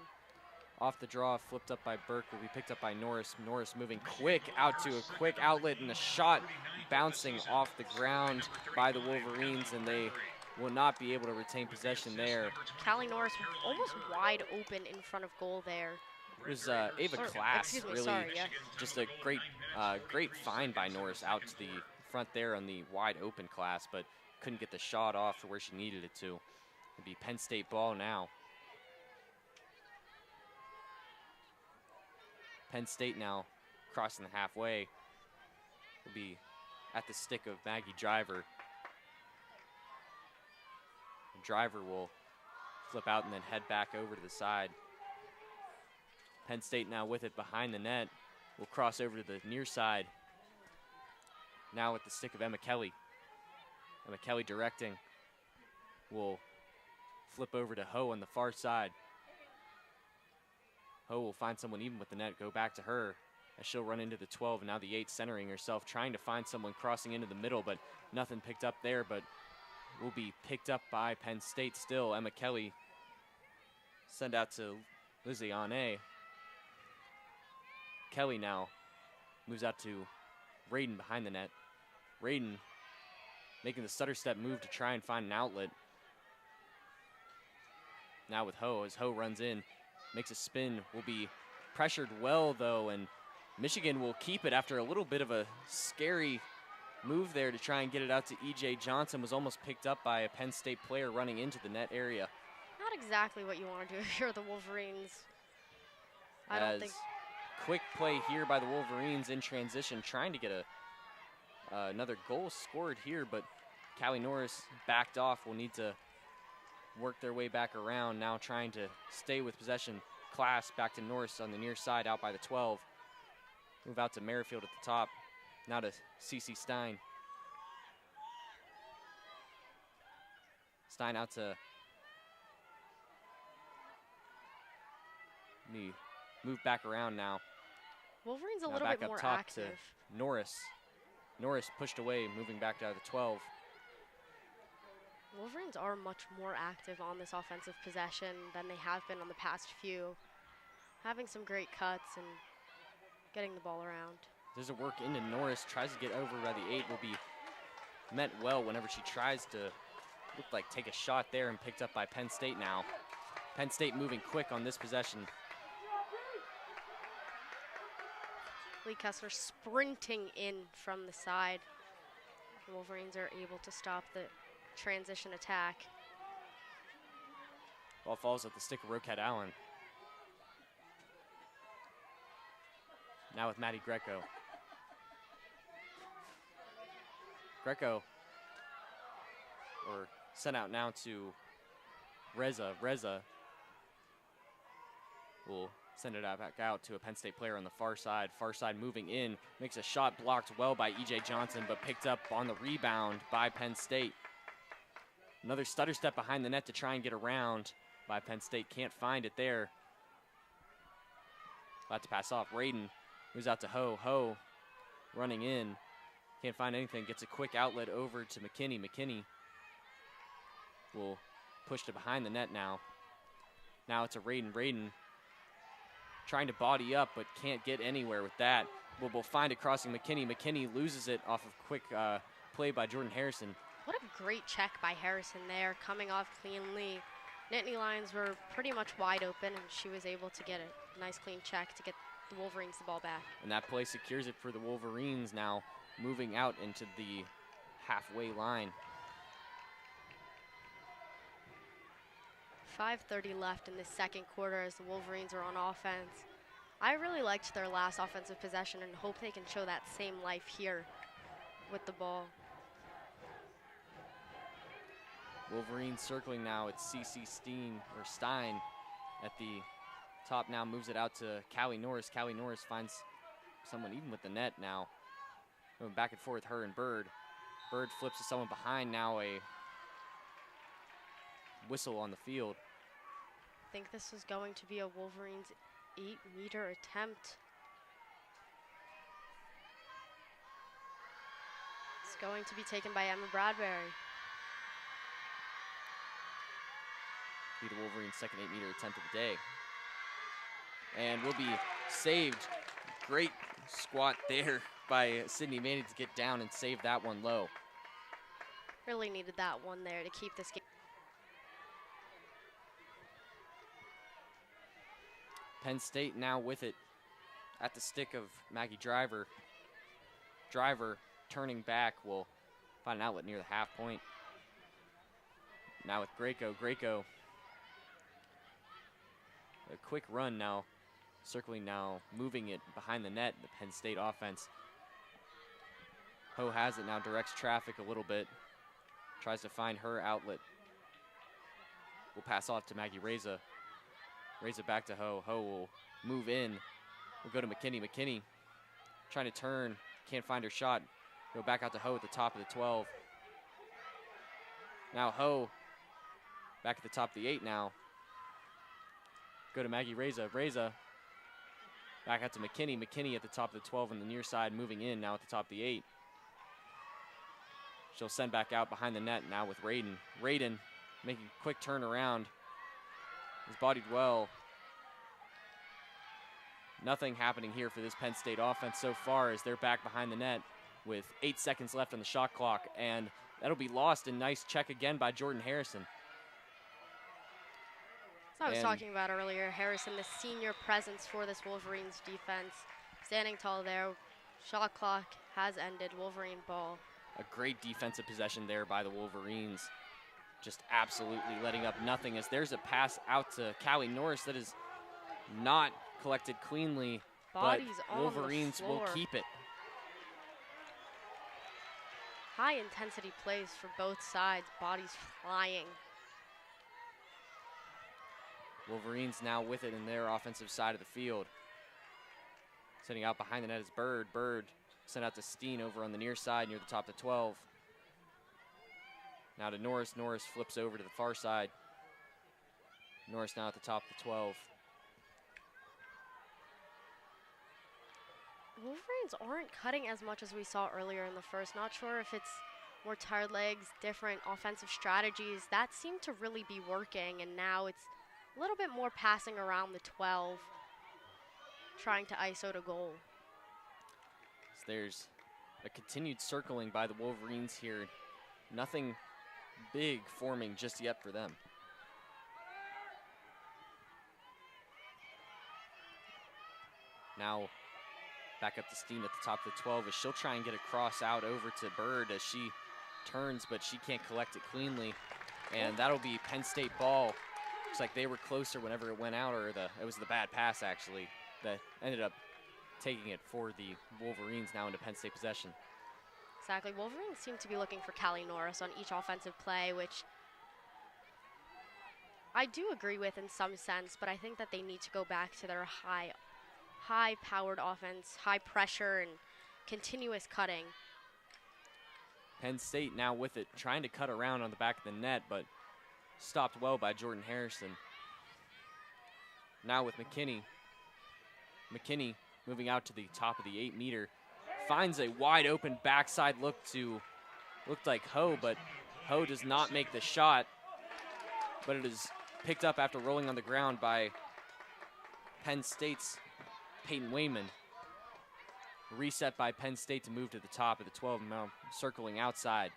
Off the draw, flipped up by Burke, will be picked up by Norris. Norris moving quick out to a quick outlet, and a shot bouncing off the ground by the Wolverines, and they will not be able to retain possession there. Callie Norris almost wide open in front of goal there. It was Ava Class, really just a great find by Norris out to the front there on the wide open Class, but couldn't get the shot off to where she needed it to. It'll be Penn State ball now. Penn State now crossing the halfway. Will be at the stick of Maggie Driver. The Driver will flip out and then head back over to the side. Penn State now with it behind the net. Will cross over to the near side. Now with the stick of Emma Kelly. Emma Kelly directing. Will flip over to Ho on the far side. Ho will find someone even with the net, go back to her as she'll run into the 12, and now the 8 centering herself, trying to find someone crossing into the middle, but nothing picked up there, but will be picked up by Penn State still. Emma Kelly send out to Lizzie Ane. Kelly now moves out to Raiden behind the net. Raiden making the stutter step move to try and find an outlet. Now with Ho, as Ho runs in, makes a spin, will be pressured well though, and Michigan will keep it after a little bit of a scary move there to try and get it out to E.J. Johnson. Was almost picked up by a Penn State player running into the net area. Not exactly what you want to do if you're the Wolverines. I don't think. Quick play here by the Wolverines in transition, trying to get another goal scored here, but Callie Norris backed off. Will need to work their way back around, now trying to stay with possession. Class back to Norris on the near side, out by the 12. Move out to Merrifield at the top. Now to CeCe Stein. Stein out to me. Move back around now. Wolverines a now little back bit up more top active. To Norris. Norris pushed away, moving back down to the 12. Wolverines are much more active on this offensive possession than they have been on the past few. Having some great cuts and getting the ball around. There's a work into Norris, tries to get over by the 8, will be met well whenever she tries to take a shot there, and picked up by Penn State now. Penn State moving quick on this possession. Lee Kessler sprinting in from the side. The Wolverines are able to stop the transition attack. Ball falls at the stick of Roquette Allen. Now with Maddie Greco. Greco, or sent out now to Reza. Reza will send it back out to a Penn State player on the far side. Far side moving in, makes a shot blocked well by E.J. Johnson, but picked up on the rebound by Penn State. Another stutter step behind the net to try and get around by Penn State. Can't find it there. About to pass off. Raiden moves out to Ho. Ho running in. Can't find anything. Gets a quick outlet over to McKinney. McKinney will push to behind the net now. Now it's a Raiden. Raiden trying to body up, but can't get anywhere with that. We'll find it crossing McKinney. McKinney loses it off of quick play by Jordan Harrison. What a great check by Harrison there, coming off cleanly. Nittany Lions were pretty much wide open, and she was able to get a nice clean check to get the Wolverines the ball back. And that play secures it for the Wolverines, now moving out into the halfway line. 5:30 left in the second quarter as the Wolverines are on offense. I really liked their last offensive possession and hope they can show that same life here with the ball. Wolverines circling now. It's CeCe Stein at the top now, moves it out to Callie Norris. Callie Norris finds someone even with the net now. Going back and forth, her and Bird. Bird flips to someone behind, now a whistle on the field. I think this is going to be a Wolverines 8-meter attempt. It's going to be taken by Emma Bradbury. Be the Wolverines' second 8-meter attempt of the day. And will be saved. Great squat there by Sydney Manning to get down and save that one low. Really needed that one there to keep this game. Penn State now with it at the stick of Maggie Driver. Driver turning back will find an outlet near the half point. Now with Greco. Greco, a quick run now, circling now, moving it behind the net, the Penn State offense. Ho has it now, directs traffic a little bit, tries to find her outlet. Will pass off to Maggie Reza. Reza back to Ho. Ho will move in. We'll go to McKinney. McKinney trying to turn, can't find her shot. Go back out to Ho at the top of the 12. Now Ho back at the top of the 8 now. Go to Maggie Reza. Reza back out to McKinney. McKinney at the top of the 12 on the near side, moving in now at the top of the 8. She'll send back out behind the net now with Raiden. Raiden making a quick turn around. Is bodied well. Nothing happening here for this Penn State offense so far as they're back behind the net with 8 seconds left on the shot clock, and that'll be lost. A nice check again by Jordan Harrison. As I was talking about earlier, Harrison, the senior presence for this Wolverines defense, standing tall there. Shot clock has ended. Wolverine ball. A great defensive possession there by the Wolverines. Just absolutely letting up nothing as there's a pass out to Callie Norris that is not collected cleanly, Bodies but Wolverines will keep it. High intensity plays for both sides, bodies flying. Wolverines now with it in their offensive side of the field. Sending out behind the net is Bird. Bird sent out to Steen over on the near side near the top of the 12. Now to Norris. Norris flips over to the far side. Norris now at the top of the 12. Wolverines aren't cutting as much as we saw earlier in the first. Not sure if it's more tired legs, different offensive strategies. That seemed to really be working, and now it's a little bit more passing around the 12, trying to ISO to goal. So there's a continued circling by the Wolverines here. Nothing big forming just yet for them. Now back up to Steen at the top of the 12 as she'll try and get a cross out over to Bird as she turns, but she can't collect it cleanly. And that'll be Penn State ball. Looks like they were closer whenever it went out, or it was the bad pass actually that ended up taking it for the Wolverines now into Penn State possession. Exactly. Wolverines seem to be looking for Callie Norris on each offensive play, which I do agree with in some sense, but I think that they need to go back to their high-powered offense, high pressure and continuous cutting. Penn State now with it, trying to cut around on the back of the net, but stopped well by Jordan Harrison. Now with McKinney. McKinney moving out to the top of the 8-meter. Finds a wide open backside looked like Ho, but Ho does not make the shot. But it is picked up after rolling on the ground by Penn State's Peyton Wayman. Reset by Penn State to move to the top of the 12, now circling outside.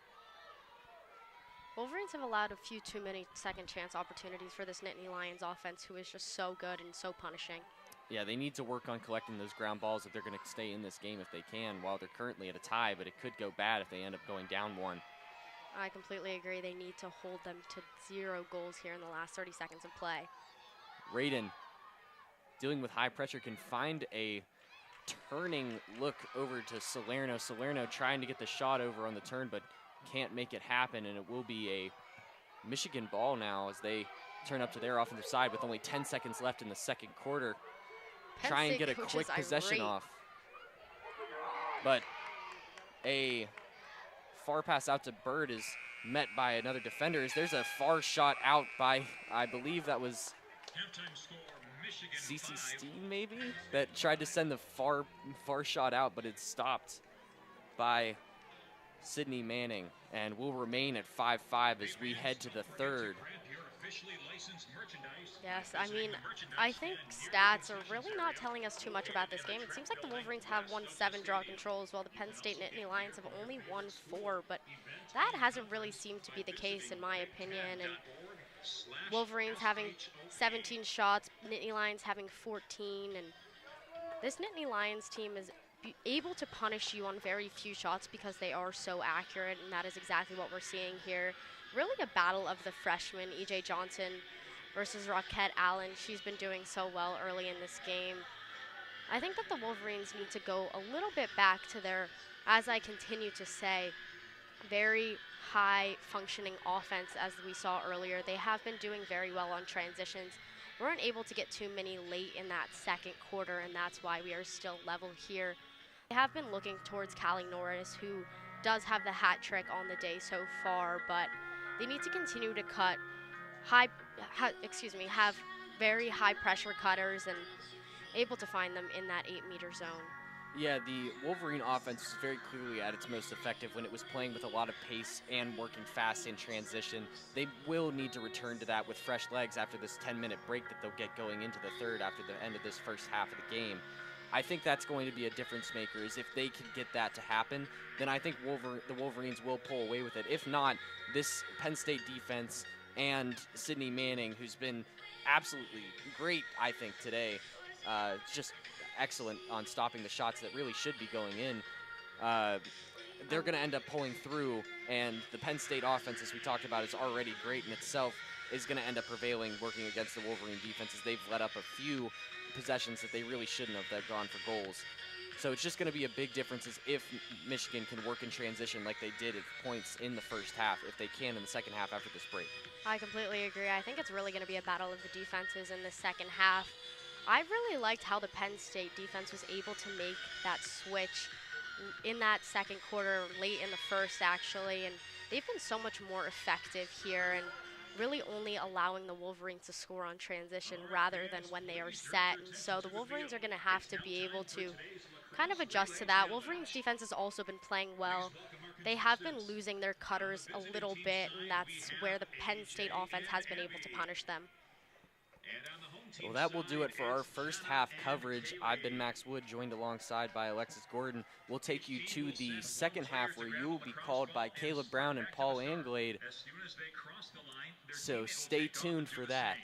Wolverines have allowed a few too many second chance opportunities for this Nittany Lions offense, who is just so good and so punishing. Yeah, they need to work on collecting those ground balls if they're going to stay in this game if they can, while they're currently at a tie, but it could go bad if they end up going down 1. I completely agree. They need to hold them to 0 goals here in the last 30 seconds of play. Raiden, dealing with high pressure, can find a turning look over to Salerno. Salerno trying to get the shot over on the turn, but can't make it happen, and it will be a Michigan ball now as they turn up to their offensive side with only 10 seconds left in the second quarter. Try and get a quick possession off. But a far pass out to Bird is met by another defender. There's a far shot out by, I believe that was CC Steen maybe, that tried to send the far shot out, but it's stopped by Sydney Manning, and will remain at 5-5 as we head to the third. Yes, I mean, I think stats are really not telling us too much about this game. It seems like the Wolverines have won 7 draw controls, while the Penn State Nittany Lions have only won 4, but that hasn't really seemed to be the case in my opinion. And Wolverines having 17 shots, Nittany Lions having 14, and this Nittany Lions team is able to punish you on very few shots because they are so accurate, and that is exactly what we're seeing here. Really a battle of the freshmen, E.J. Johnson versus Rockette Allen. She's been doing so well early in this game. I think that the Wolverines need to go a little bit back to their, as I continue to say, very high functioning offense as we saw earlier. They have been doing very well on transitions. We weren't able to get too many late in that second quarter, and that's why we are still level here. They have been looking towards Callie Norris, who does have the hat trick on the day so far, but they need to continue to have very high pressure cutters and able to find them in that 8-meter zone. Yeah, the Wolverine offense was very clearly at its most effective when it was playing with a lot of pace and working fast in transition. They will need to return to that with fresh legs after this 10-minute break that they'll get going into the third after the end of this first half of the game. I think that's going to be a difference maker, is if they can get that to happen, then I think the Wolverines will pull away with it. If not, this Penn State defense and Sydney Manning, who's been absolutely great, I think, today, just excellent on stopping the shots that really should be going in. They're going to end up pulling through, and the Penn State offense, as we talked about, is already great in itself, is going to end up prevailing working against the Wolverine defenses. They've let up a few possessions that they really shouldn't have, that have gone for goals. So it's just going to be a big difference is if Michigan can work in transition like they did at points in the first half, if they can in the second half after this break. I completely agree. I think it's really going to be a battle of the defenses in the second half. I really liked how the Penn State defense was able to make that switch in that second quarter, late in the first actually, and they've been so much more effective here and really only allowing the Wolverines to score on transition rather than when they are set. And so the Wolverines are going to have to be able to kind of adjust to that. Wolverines defense has also been playing well. They have been losing their cutters a little bit, and that's where the Penn State offense has been able to punish them. Well, that will do it for our first half coverage. I've been Max Wood, joined alongside by Alexis Gordon. We'll take you to the second half where you will be called by Caleb Brown and Paul Anglade. So stay tuned for that.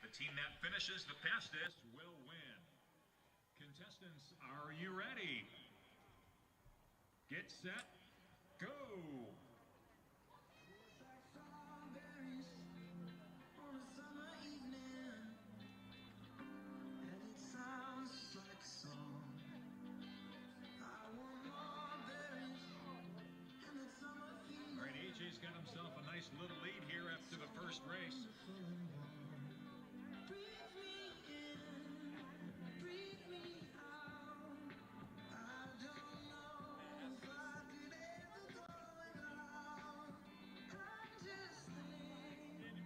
The team that finishes the fastest will win. Contestants, are you ready? Get set, go! All right, AJ's got himself a nice little lead here after the first race.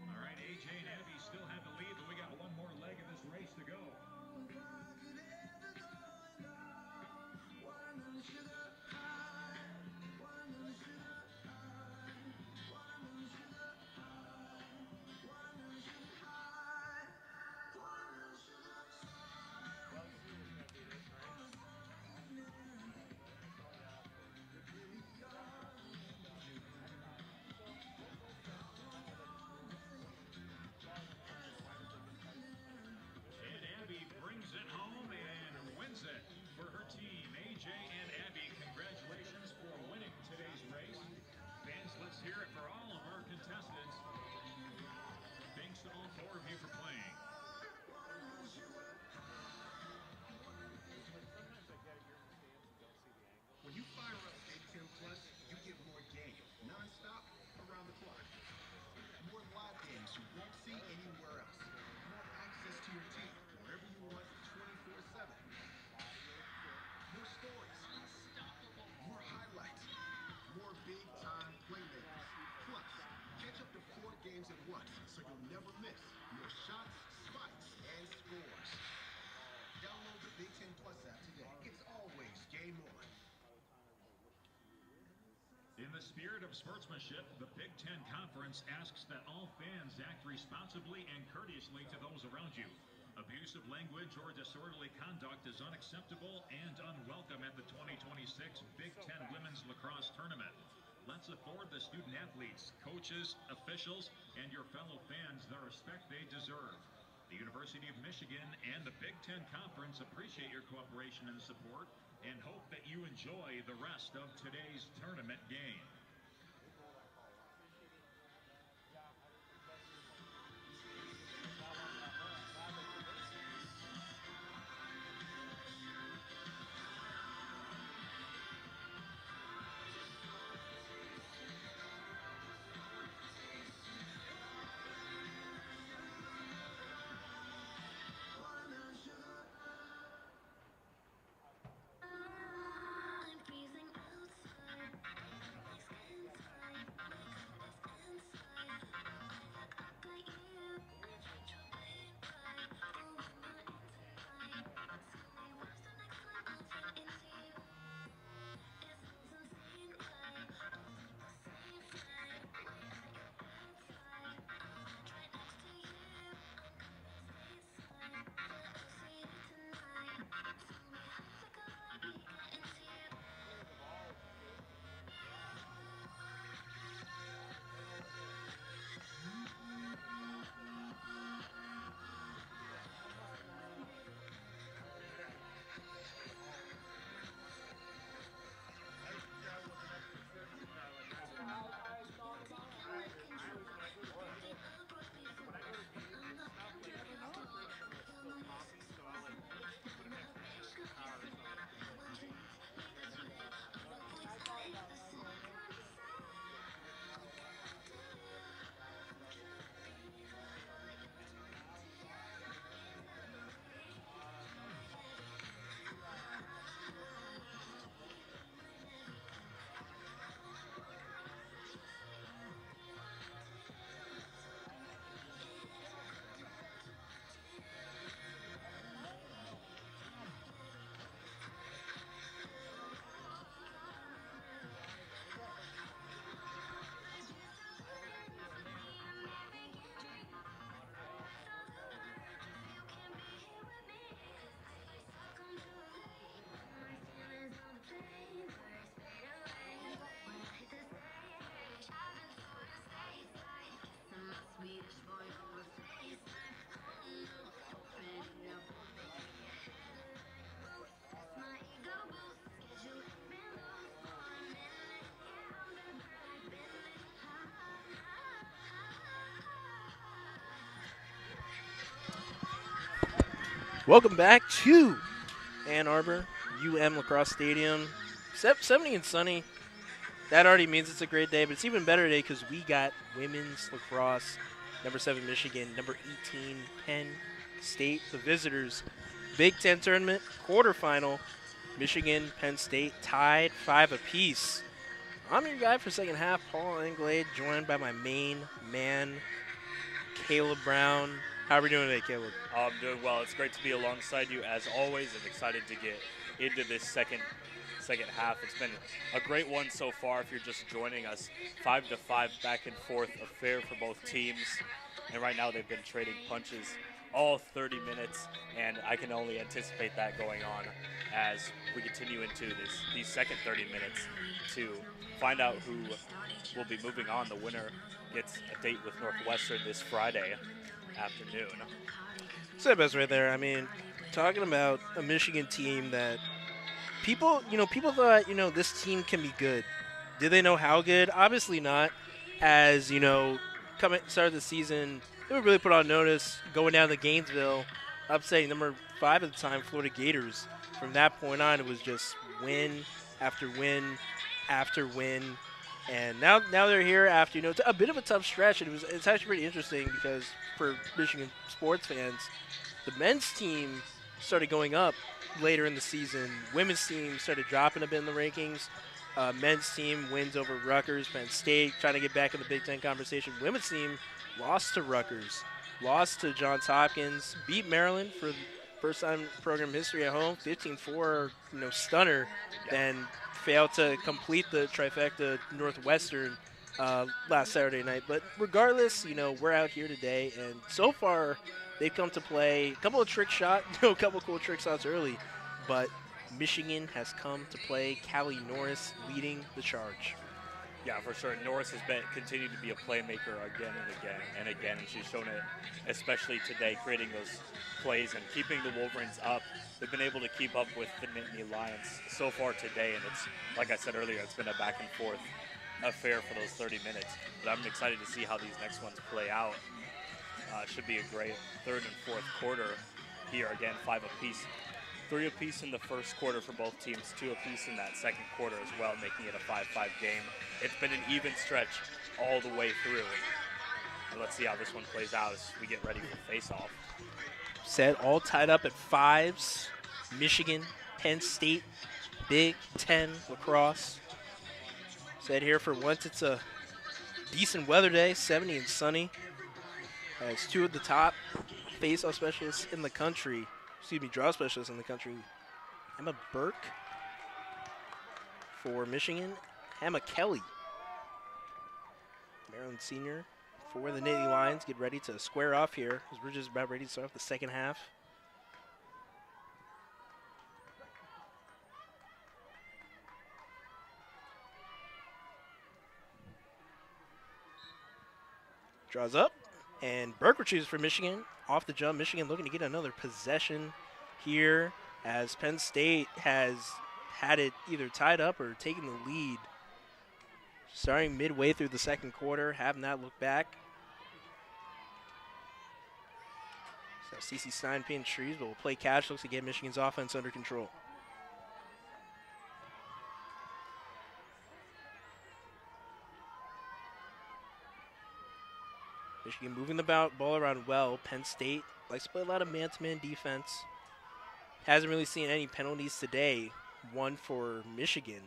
All right, AJ and Abby still have the lead, but we got one more leg of this race to go. And Abby brings it home and wins it for her team. AJ and Abby, congratulations for winning today's race. Fans, let's hear it for all of our contestants. Thanks to all four of you for playing. When you fire up Big Ten Plus, you get more games, non-stop, around the clock. More live games you won't see anywhere else. More access to your team, wherever you want, 24/7. More stories. More highlights. More big-time playmakers. Plus, catch up to 4 games at once, so you'll never miss your shots, spikes, and scores. Download the Big Ten Plus app today. It's always game on. In the spirit of sportsmanship, the Big Ten Conference asks that all fans act responsibly and courteously to those around you. Abusive language or disorderly conduct is unacceptable and unwelcome at the 2026 Big Ten Women's Lacrosse Tournament. Let's afford the student athletes, coaches, officials, and your fellow fans the respect they deserve. The University of Michigan and the Big Ten Conference appreciate your cooperation and support and hope that you enjoy the rest of today's tournament game. Welcome back to Ann Arbor, Lacrosse Stadium. 70 and sunny. That already means it's a great day, but it's even better today because we got women's lacrosse. Number 7 Michigan, number 18 Penn State, the visitors. Big Ten tournament quarterfinal. Michigan, Penn State tied 5 apiece. I'm your guy for second half, Paul Anglade, joined by my main man, Caleb Brown. How are we doing today, Caleb? I'm doing well. It's great to be alongside you as always, and excited to get into this second half. It's been a great one so far. If you're just joining us, 5-5 back and forth affair for both teams, and right now they've been trading punches all 30 minutes, and I can only anticipate that going on as we continue into these second 30 minutes to find out who will be moving on. The winner gets a date with Northwestern this Friday afternoon. Said best right there. I mean, talking about a Michigan team that people thought, this team can be good. Did they know how good? Obviously not. As, start of the season, they were really put on notice going down to Gainesville, upsetting number 5 at the time, Florida Gators. From that point on, it was just win after win after win. And now they're here after, it's a bit of a tough stretch. And it's actually pretty interesting because for Michigan sports fans, the men's team started going up later in the season. Women's team started dropping a bit in the rankings. Men's team wins over Rutgers, Penn State, trying to get back in the Big Ten conversation. Women's team lost to Rutgers, lost to Johns Hopkins, beat Maryland for the first time in program history at home, 15-4, stunner, then failed to complete the trifecta Northwestern last Saturday night. But regardless, we're out here today, and so far they've come to play a couple of trick shots, a couple of cool trick shots early, but Michigan has come to play. Callie Norris leading the charge. Yeah, for sure. Norris has continued to be a playmaker again and again, and she's shown it, especially today, creating those plays and keeping the Wolverines up. They've been able to keep up with the Nittany Lions so far today, and it's, like I said earlier, it's been a back and forth affair for those 30 minutes. But I'm excited to see how these next ones play out. Should be a great third and fourth quarter here. Again, 5 apiece. 3 apiece in the first quarter for both teams, 2 apiece in that second quarter as well, making it a 5-5 game. It's been an even stretch all the way through. And let's see how this one plays out as we get ready for face-off. Set all tied up at 5s. Michigan, Penn State, Big Ten lacrosse. Set here for once it's a decent weather day, 70 and sunny. As 2 of the top face-off specialists in the country, draw specialists in the country, Emma Burke for Michigan, Emma Kelly, Maryland senior, for the Nittany Lions. Get ready to square off here as we're just about ready to start off the second half. Draws up, and Burke retrieves for Michigan. Off the jump, Michigan looking to get another possession here as Penn State has had it either tied up or taken the lead. Starting midway through the second quarter, have not looked back. So CC Stein pinch trees, but will play catch, looks to get Michigan's offense under control. Michigan moving the ball around well. Penn State likes to play a lot of man-to-man defense. Hasn't really seen any penalties today. 1 for Michigan.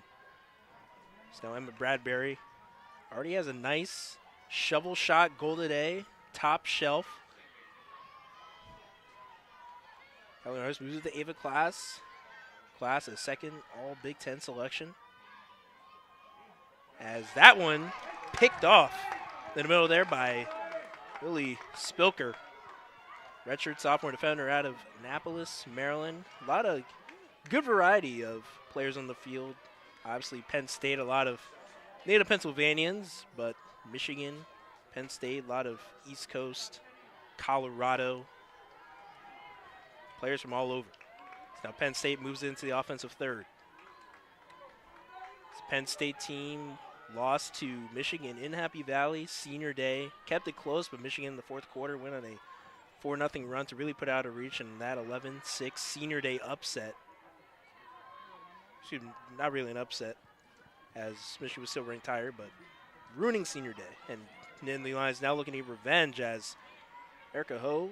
So Emma Bradbury already has a nice shovel shot goal today. Top shelf. Norris moves to the Ava class. Class a second all Big Ten selection. As that one picked off in the middle there by Lily Spilker, redshirt sophomore defender out of Annapolis, Maryland. A lot of good variety of players on the field. Obviously, Penn State, a lot of native Pennsylvanians, but Michigan, Penn State, a lot of East Coast, Colorado, players from all over. So now Penn State moves into the offensive third. This Penn State team lost to Michigan in Happy Valley, senior day. Kept it close, but Michigan in the fourth quarter went on a 4-0 run to really put out a reach in that 11-6 senior day upset. Excuse me, not really an upset, as Michigan was still ranked higher, but ruining senior day. And Nittany Lions now looking to get revenge as Erica Ho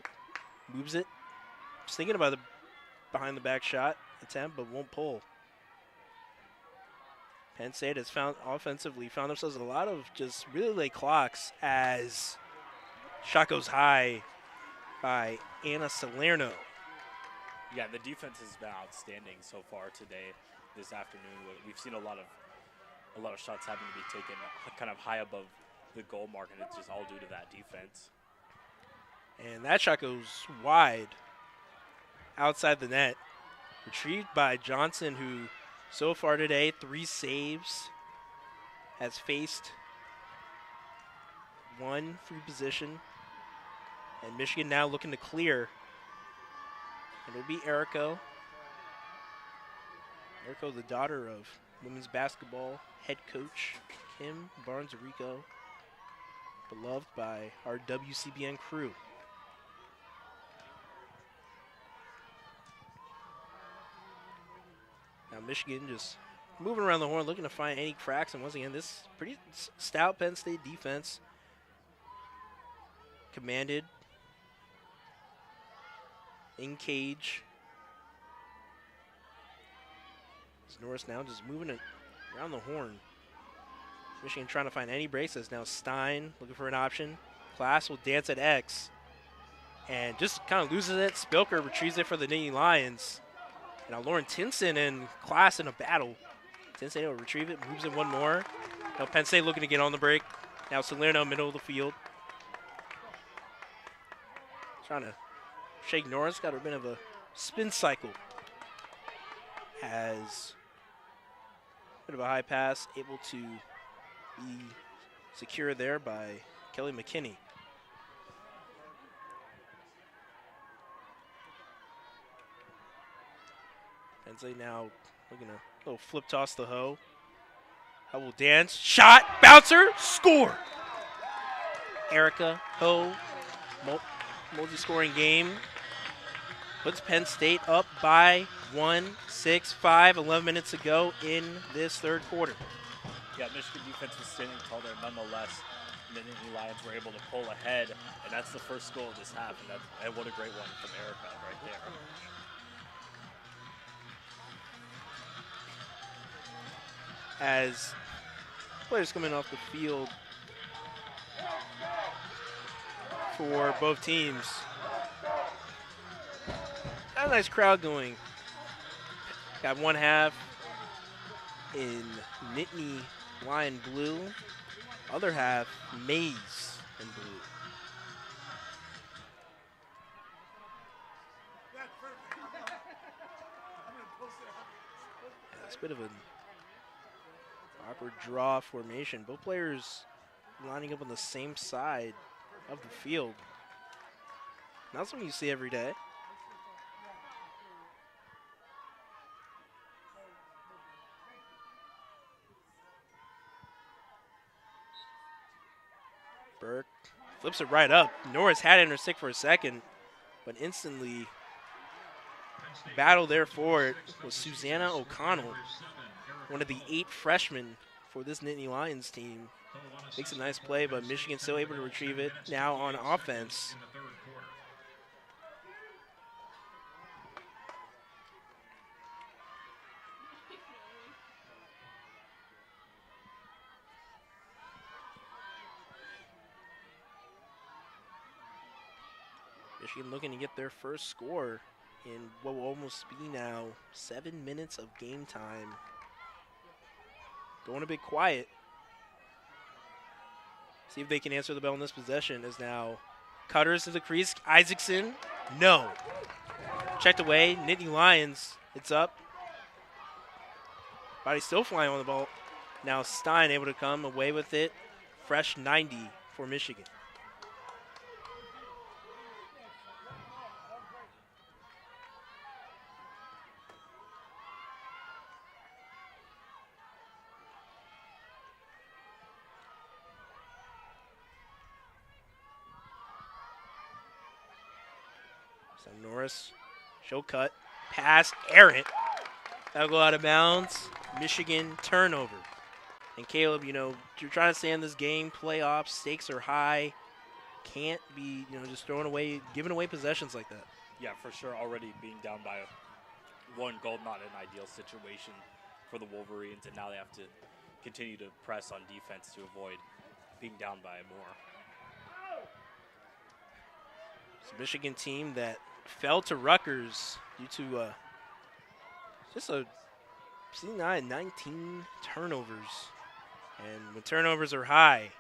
moves it. Just thinking about the behind the back shot attempt, but won't pull. Penn State has offensively found themselves a lot of just really late clocks as shot goes high by Anna Salerno. Yeah, the defense has been outstanding so far today, this afternoon. We've seen a lot of shots having to be taken kind of high above the goal mark, and it's just all due to that defense. And that shot goes wide outside the net. Retrieved by Johnson, who so far today, 3 saves, has faced 1 free position. And Michigan now looking to clear. And it'll be Erico. Erico, the daughter of women's basketball head coach Kim Barnes-Rico, beloved by our WCBN crew. Now Michigan just moving around the horn, looking to find any cracks. And once again, this pretty stout Penn State defense commanded in cage. As Norris now just moving it around the horn. Michigan trying to find any breaks. As now Stein looking for an option. Class will dance at X. And just kind of loses it. Spilker retrieves it for the Nittany Lions. Now Lauren Tinson and Class in a battle. Tinson will retrieve it, moves in one more. Now Penn State looking to get on the break. Now Salerno, middle of the field. Trying to shake Norris, got a bit of a spin cycle. Has a bit of a high pass, able to be secured there by Kelly McKinney. Penn State now looking to little flip toss the hoe. I will dance. Shot. Bouncer. Score. Erica Ho. Multi-scoring game. Puts Penn State up by 1, 6, 5, 11 minutes to go in this third quarter. Yeah, Michigan defense was standing tall there nonetheless. And the Nittany Lions were able to pull ahead, and that's the first goal of this half. And what a great one from Erica right there. As players coming off the field for both teams. Got a nice crowd going. Got one half in Nittany Lion blue, other half maize and blue. Yeah, it's a bit of an awkward draw formation. Both players lining up on the same side of the field. Not something you see every day. Burke flips it right up. Norris had it in her stick for a second, but instantly battle there for it was Susanna O'Connell, one of the 8 freshmen for this Nittany Lions team. Makes a nice play, but Michigan still able to retrieve it now on offense. Michigan looking to get their first score in what will almost be now 7 minutes of game time. Going a bit quiet. See if they can answer the bell in this possession as now Cutters to the crease. Isaacson, no. Checked away. Nittany Lions, it's up. Body still flying on the ball. Now Stein able to come away with it. Fresh 90 for Michigan. So Norris, show cut, pass, errant. That'll go out of bounds. Michigan turnover. And Caleb, you know, you're trying to stay in this game, playoffs, stakes are high. Can't be, you know, just giving away possessions like that. Yeah, for sure. Already being down by 1 goal, not an ideal situation for the Wolverines, and now they have to continue to press on defense to avoid being down by more. It's a Michigan team that fell to Rutgers due to just a 19 turnovers. And when turnovers are high,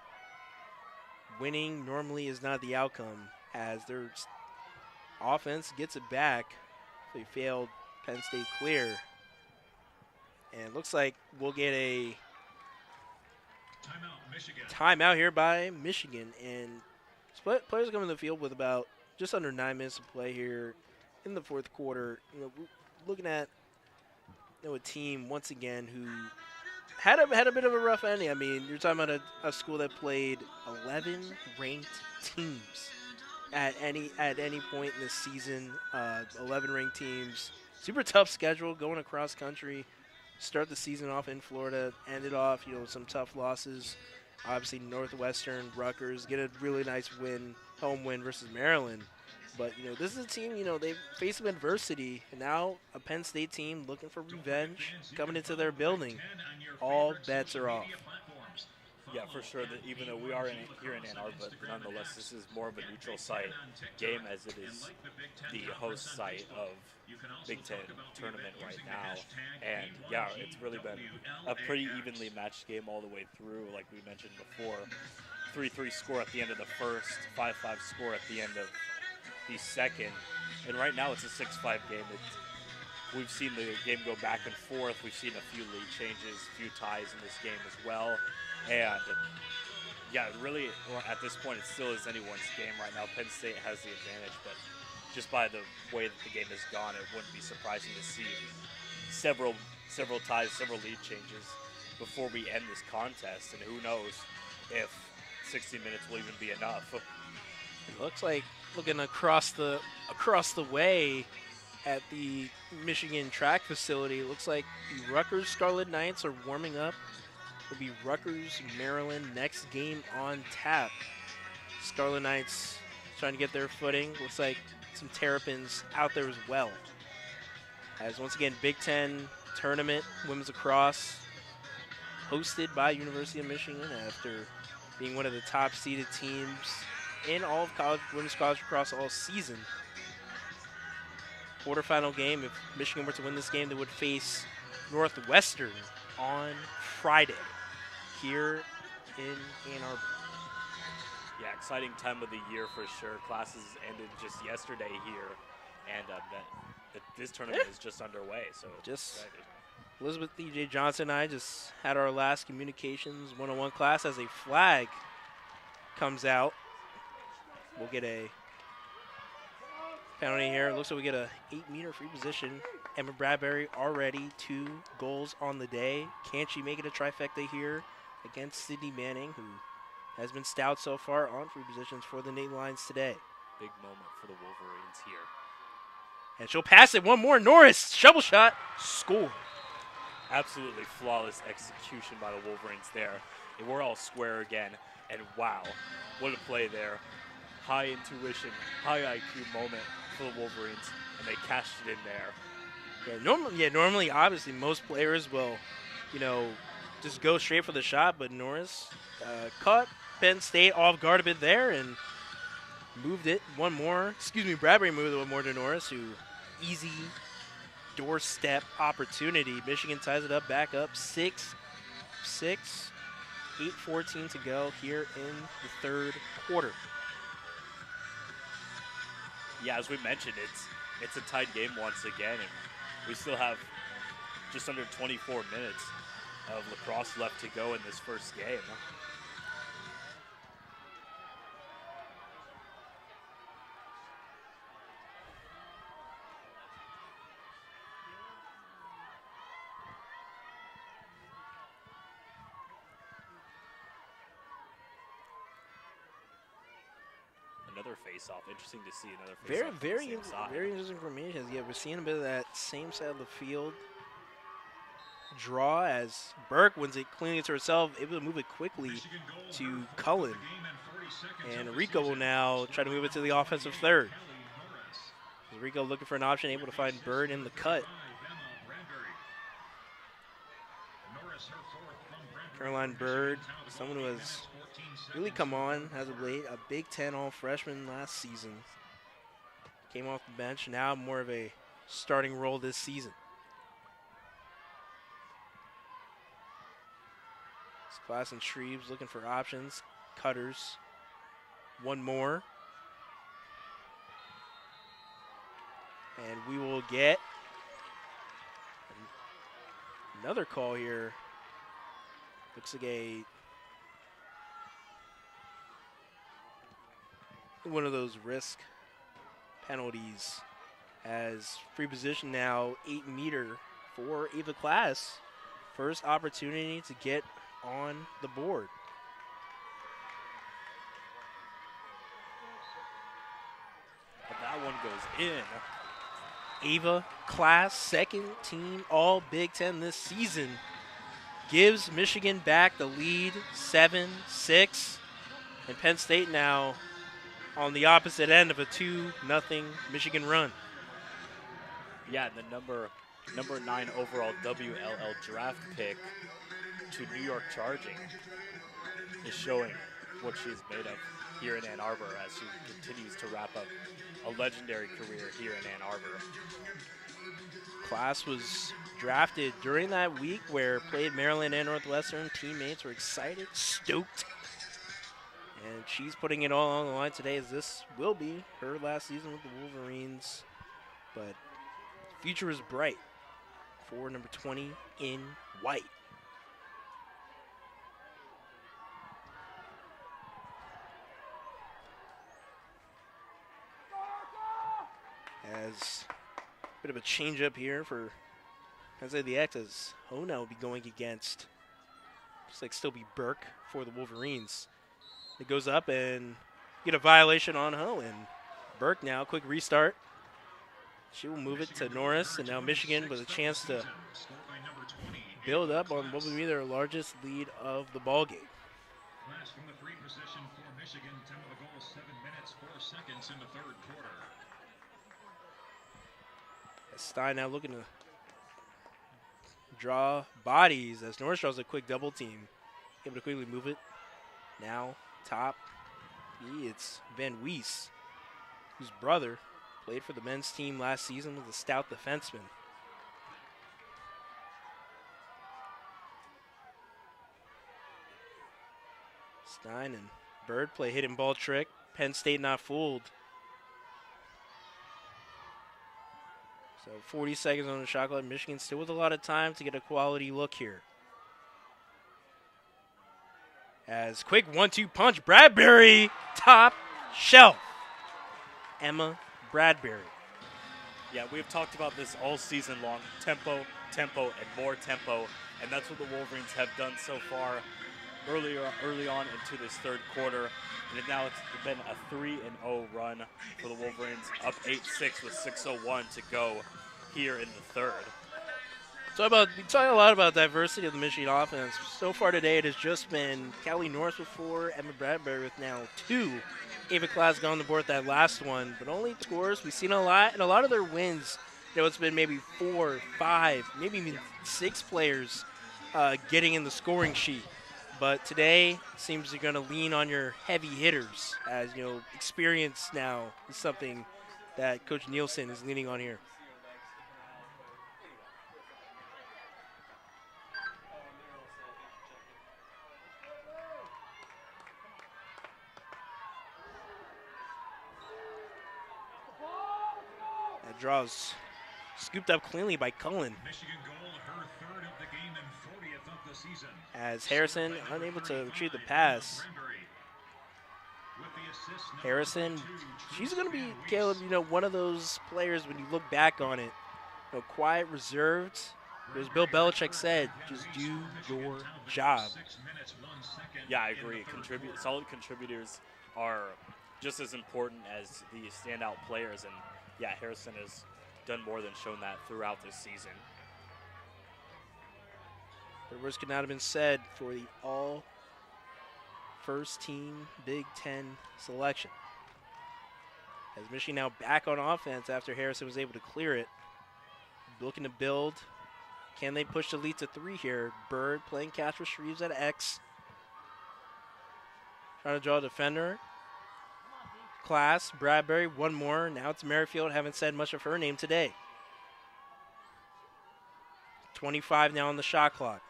winning normally is not the outcome, as their offense gets it back. They failed Penn State clear. And it looks like we'll get a timeout here by Michigan. And players come in the field with about just under 9 minutes to play here in the fourth quarter. You know, looking at a team once again who had a bit of a rough ending. I mean, you're talking about a school that played 11 ranked teams at any point in this season. 11 ranked teams. Super tough schedule going across country. Start the season off in Florida, ended off, you know, some tough losses. Obviously, Northwestern, Rutgers get a really nice win, home win versus Maryland. But, you know, this is a team, you know, they've faced some adversity. And now a Penn State team looking for revenge, coming into their building. All bets are off. Yeah, for sure. That even though we are here in Ann Arbor, but nonetheless, this is more of a neutral site game as it is the host site of Big Ten tournament right now. And yeah, it's really been a pretty evenly matched game all the way through. Like we mentioned before, 3-3 score at the end of the first, 5-5 score at the end of the second. And right now it's a 6-5 game. we've seen the game go back and forth. We've seen a few lead changes, a few ties in this game as well. And yeah, really, at this point, it still is anyone's game right now. Penn State has the advantage, but just by the way that the game has gone, it wouldn't be surprising to see several ties, several lead changes before we end this contest. And who knows if 60 minutes will even be enough. It looks like, looking across the way at the Michigan track facility, it looks like the Rutgers Scarlet Knights are warming up. It'll be Rutgers, Maryland, next game on tap. Scarlet Knights trying to get their footing. Looks like some Terrapins out there as well. As once again, Big Ten tournament, women's lacrosse, hosted by University of Michigan after being one of the top seeded teams in all of women's college lacrosse all season. Quarterfinal game, if Michigan were to win this game, they would face Northwestern on Friday here in Ann Arbor. Yeah, exciting time of the year for sure. Classes ended just yesterday here, and this tournament is just underway. So just excited. Elizabeth E.J. Johnson and I just had our last communications one-on-one class as a flag comes out. We'll get a penalty here. It looks like we get a 8-meter free position. Emma Bradbury already 2 goals on the day. Can she make it a trifecta here against Sydney Manning, who has been stout so far on free positions for the Nittany Lions today? Big moment for the Wolverines here. And she'll pass it one more. Norris, shovel shot, score. Absolutely flawless execution by the Wolverines there. And we're all square again. And wow, what a play there. High intuition, high IQ moment for the Wolverines, and they cashed it in there. Normally, obviously, most players will, just go straight for the shot, but Norris caught Penn State off guard a bit there and moved it one more. Bradbury moved it one more to Norris, who easy doorstep opportunity. Michigan ties it up, back up 6-6, 8:14 to go here in the third quarter. Yeah, as we mentioned, it's a tight game once again, and we still have just under 24 minutes of lacrosse left to go in this first game. Another face-off. Interesting to see another face-off. Very interesting formation. Yeah, we're seeing a bit of that same side of the field draw as Burke wins it cleanly to herself, able to move it quickly to Cullen. And Rico will now try to move it to the offensive third. Rico looking for an option, able to find Bird in the cut. Caroline Bird, someone who has really come on as of late, a Big Ten all-freshman last season. Came off the bench, now more of a starting role this season. Class and Shreves looking for options. Cutters. One more. And we will get another call here. Looks like one of those risk penalties as free position now 8-meter for Ava Class. First opportunity to get on the board. But that one goes in. Ava Class, second team all Big Ten this season, gives Michigan back the lead 7-6. And Penn State now on the opposite end of a 2-0 Michigan run. Yeah, the number 9 overall WLL draft pick to New York Charging is showing what she's made of here in Ann Arbor as she continues to wrap up a legendary career here in Ann Arbor. Class was drafted during that week where played Maryland and Northwestern. Teammates were excited, stoked. And she's putting it all on the line today as this will be her last season with the Wolverines. But future is bright for number 20 in white. As a bit of a change up here for Penn State the X, as Hona will be going against, looks like still be Burke for the Wolverines. It goes up and get a violation on Ho, and Burke now, quick restart. She will move it to Norris, and now Michigan with a chance to build up on what will be their largest lead of the ballgame. Last from the free position for Michigan, 10 of the goal, 7 minutes, 4 seconds in the third quarter. Stein now looking to draw bodies as Norris draws a quick double team. Able to quickly move it. Now, top. It's Van Weiss, whose brother played for the men's team last season, was a stout defenseman. Stein and Bird play hidden ball trick. Penn State not fooled. So 40 seconds on the shot clock. Michigan still with a lot of time to get a quality look here. As quick 1-2 punch, Bradbury, top shelf. Emma Bradbury. Yeah, we've talked about this all season long. Tempo, tempo, and more tempo. And that's what the Wolverines have done so far early on into this third quarter. And now it's been a 3-0 run for the Wolverines, up 8-6 with 6:01 to go here in the third. We talk a lot about diversity of the Michigan offense. So far today, it has just been Callie Norris with 4, Emma Bradbury with now 2. Ava Klaas got on the board that last one, but only scores. We've seen a lot, and a lot of their wins, it's been maybe 4, 5, maybe even 6 players getting in the scoring sheet. But today seems you're going to lean on your heavy hitters, as experience now is something that Coach Nielsen is leaning on here. That draws scooped up cleanly by Cullen. Michigan goal, her third of the game and 40th of the season. As Harrison unable to retrieve the pass. Harrison, she's going to be, Caleb, one of those players when you look back on it, quiet, reserved. As Bill Belichick said, just do your job. Yeah, I agree. Solid contributors are just as important as the standout players, and yeah, Harrison has done more than shown that throughout this season. The words could not have been said for the all first team Big Ten selection. As Michigan now back on offense after Harrison was able to clear it. Looking to build. Can they push the lead to 3 here? Bird playing catch with Shreves at X. Trying to draw a defender. Klaas, Bradbury, one more. Now it's Merrifield. Haven't said much of her name today. 25 now on the shot clock.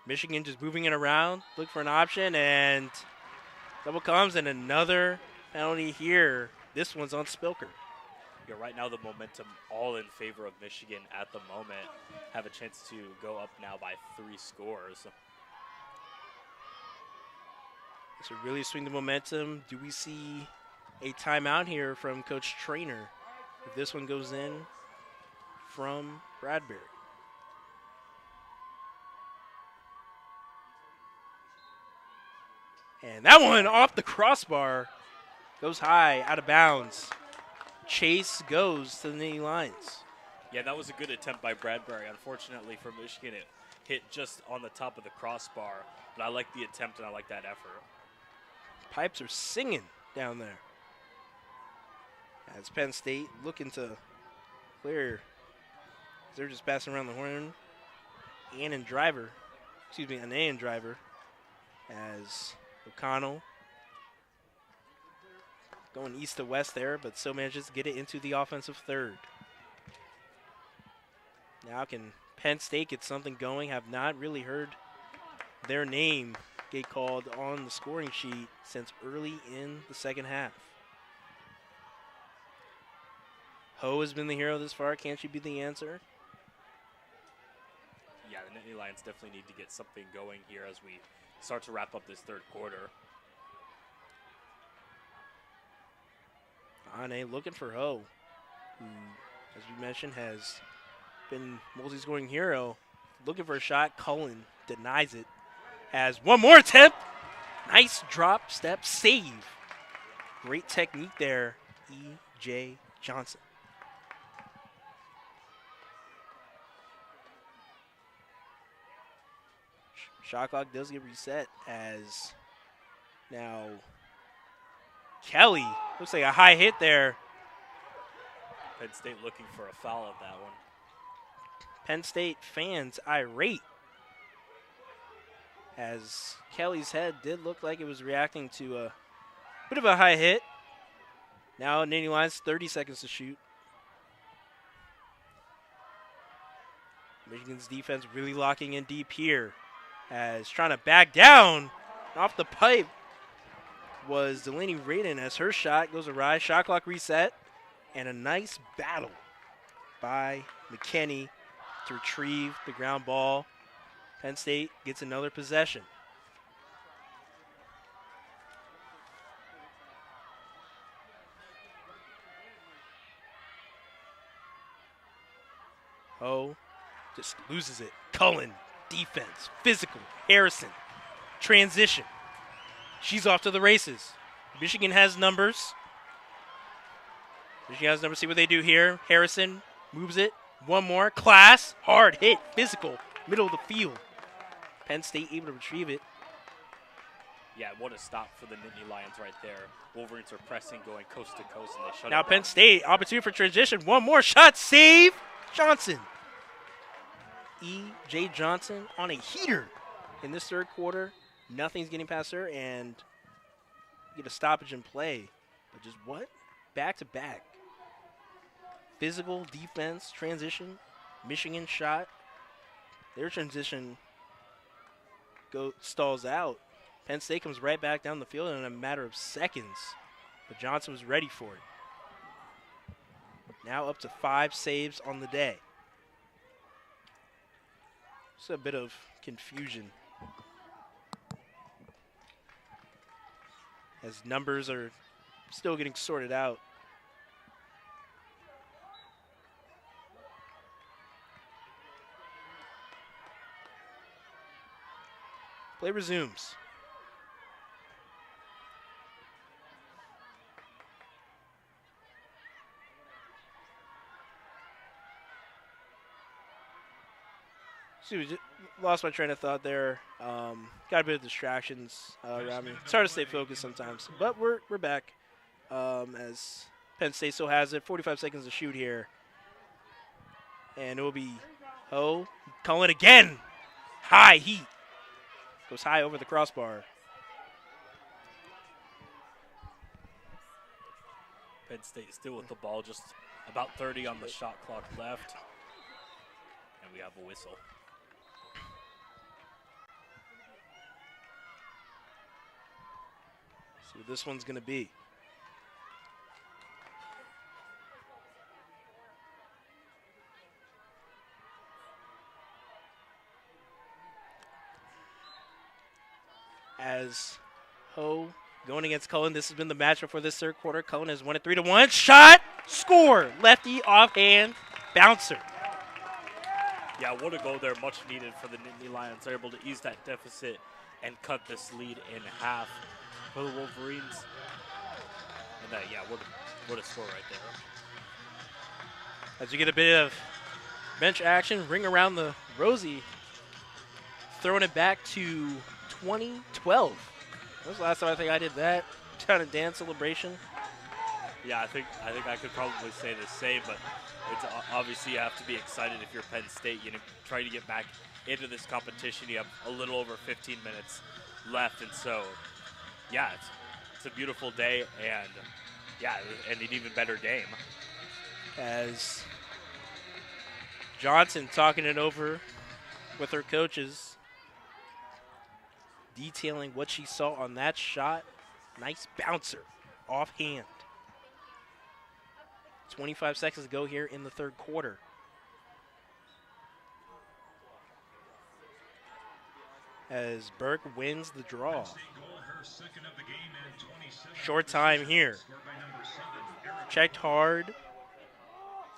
Michigan just moving it around. Look for an option, and double comes, and another penalty here. This one's on Spilker. Yeah, right now the momentum all in favor of Michigan at the moment. Have a chance to go up now by 3 scores. So really swing the momentum. Do we see a timeout here from Coach Trainer if this one goes in from Bradbury? And that one off the crossbar goes high, out of bounds. Chase goes to the Nittany Lions. Yeah, that was a good attempt by Bradbury. Unfortunately for Michigan, it hit just on the top of the crossbar. But I like the attempt and I like that effort. Pipes are singing down there. As Penn State looking to clear. They're just passing around the horn. Annan Driver. As O'Connell going east to west there, but still manages to get it into the offensive third. Now can Penn State get something going? Have not really heard their name get called on the scoring sheet since early in the second half. Ho has been the hero this far. Can't she be the answer? Yeah, the Nittany Lions definitely need to get something going here as we start to wrap up this third quarter. Ane looking for Ho, who, as we mentioned, has been multi-scoring hero. Looking for a shot. Cullen denies it. Has one more attempt. Nice drop step save. Great technique there, E.J. Johnson. Shot clock does get reset as now Kelly, looks like a high hit there. Penn State looking for a foul at that one. Penn State fans irate as Kelly's head did look like it was reacting to a bit of a high hit. Now Nittany Lions 30 seconds to shoot. Michigan's defense really locking in deep here as trying to back down off the pipe was Delaney Radin as her shot goes awry. Shot clock reset and a nice battle by McKinney to retrieve the ground ball. Penn State gets another possession. Ho just loses it. Cullen, defense, physical. Harrison, transition. She's off to the races. Michigan has numbers. See what they do here. Harrison moves it. One more. Class, hard hit, physical, middle of the field. Penn State able to retrieve it. Yeah, what a stop for the Nittany Lions right there. Wolverines are pressing, going coast to coast, and they shut Now it Penn down. State, opportunity for transition. One more shot, save. Johnson. E.J. Johnson on a heater in this third quarter. Nothing's getting past her, and get a stoppage in play. But just what? Back to back. Physical, defense, transition. Michigan shot. Their transition stalls out. Penn State comes right back down the field in a matter of seconds. But Johnson was ready for it. Now up to 5 saves on the day. Just a bit of confusion as numbers are still getting sorted out. Play resumes. See, lost my train of thought there. Got a bit of distractions around me. It's hard to stay focused sometimes, but we're back as Penn State still has it. 45 seconds to shoot here, and it will be Ho calling again. High heat goes high over the crossbar. Penn State still with the ball, just about 30 on the shot clock left, and we have a whistle. See what this one's going to be. As Ho going against Cullen, this has been the matchup for this third quarter. Cullen has won it 3-1. Shot, score, lefty offhand, bouncer. Yeah, what a goal there, much needed for the Nittany Lions. They're able to ease that deficit and cut this lead in half for the Wolverines. And yeah, what a score right there. As you get a bit of bench action, ring around the Rosie, throwing it back to 2012. When was the last time I think I did that? Kind of dance celebration. Yeah, I think I could probably say the same, but it's obviously you have to be excited if you're Penn State. You know, trying to get back into this competition. You have a little over 15 minutes left, and so yeah, it's a beautiful day, and yeah, and an even better game. As Johnson talking it over with her coaches, detailing what she saw on that shot. Nice bouncer, offhand. 25 seconds to go here in the third quarter. As Burke wins the draw. Short time here. Checked hard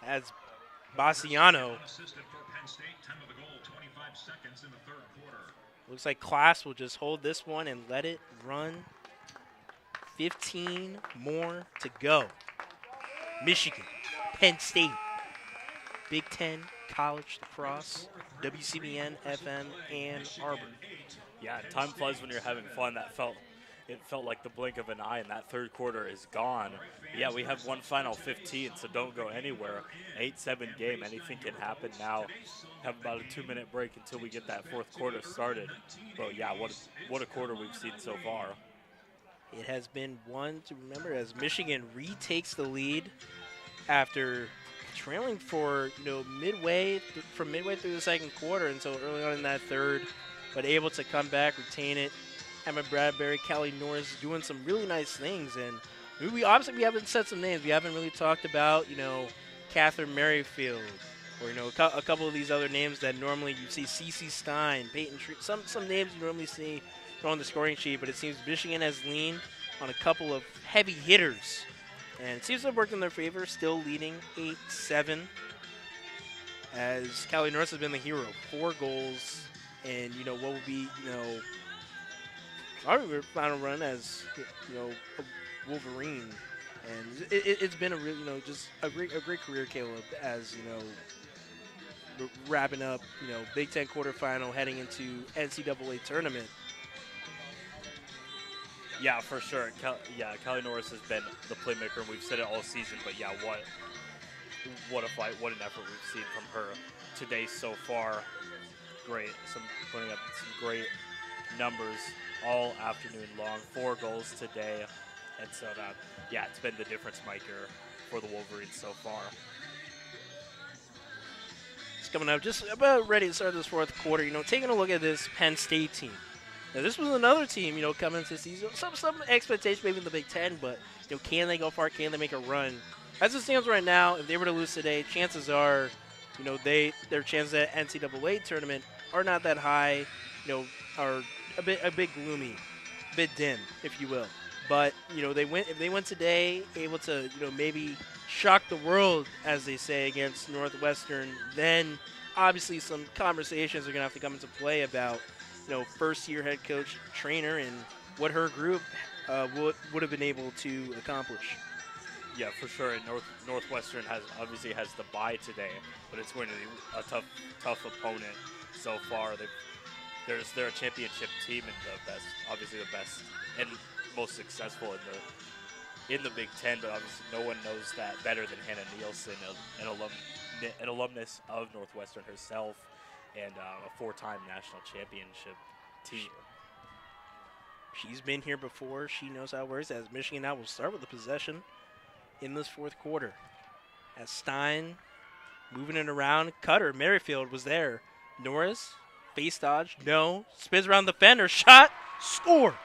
as Bassiano. Looks like Class will just hold this one and let it run. 15 more to go. Michigan, Penn State, Big Ten College Lacrosse, WCBN, FM, Ann Arbor. Yeah, time flies when you're having fun. It felt like the blink of an eye, and that third quarter is gone. Yeah, we have one final 15, so don't go anywhere. 8-7 game, anything can happen now. Have about a 2-minute break until we get that fourth quarter started. But yeah, what a quarter we've seen so far. It has been one to remember as Michigan retakes the lead after trailing for midway through the second quarter until early on in that third, but able to come back, retain it. Emma Bradbury, Callie Norris doing some really nice things, and we haven't said some names. We haven't really talked about Catherine Merrifield or a couple of these other names that normally you see. Cece Stein, Peyton Tree, some names you normally see on the scoring sheet, but it seems Michigan has leaned on a couple of heavy hitters, and it seems to have worked in their favor. Still leading 8-7, as Callie Norris has been the hero. 4 goals, and what will be our final run as a Wolverine, and it's been a real just a great career, Caleb, as wrapping up Big Ten quarterfinal, heading into NCAA tournament. Yeah, for sure. Callie Norris has been the playmaker, and we've said it all season. But yeah, what a fight, what an effort we've seen from her today so far. Great, putting up some great numbers all afternoon long. 4 goals today, and so it's been the difference maker for the Wolverines so far. It's coming up just about ready to start this fourth quarter. Taking a look at this Penn State team. Now, this was another team, coming into the season. Some expectation maybe in the Big Ten, but, can they go far? Can they make a run? As it stands right now, if they were to lose today, chances are, their chances at NCAA tournament are not that high, are a bit gloomy, a bit dim, if you will. But, if they went today, able to, maybe shock the world, as they say, against Northwestern, then obviously some conversations are going to have to come into play about, first-year head coach, trainer, and what her group would have been able to accomplish. Yeah, for sure. And Northwestern has the bye today, but it's going to be a tough opponent so far. They're a championship team and obviously the best and most successful in the Big Ten. But obviously, no one knows that better than Hannah Nielsen, an alumnus of Northwestern herself, and a 4-time national championship team. She's been here before. She knows how it works. As Michigan now will start with the possession in this fourth quarter. As Stein moving it around. Cutter, Merrifield was there. Norris, face dodge, no. Spins around the fender, shot, score.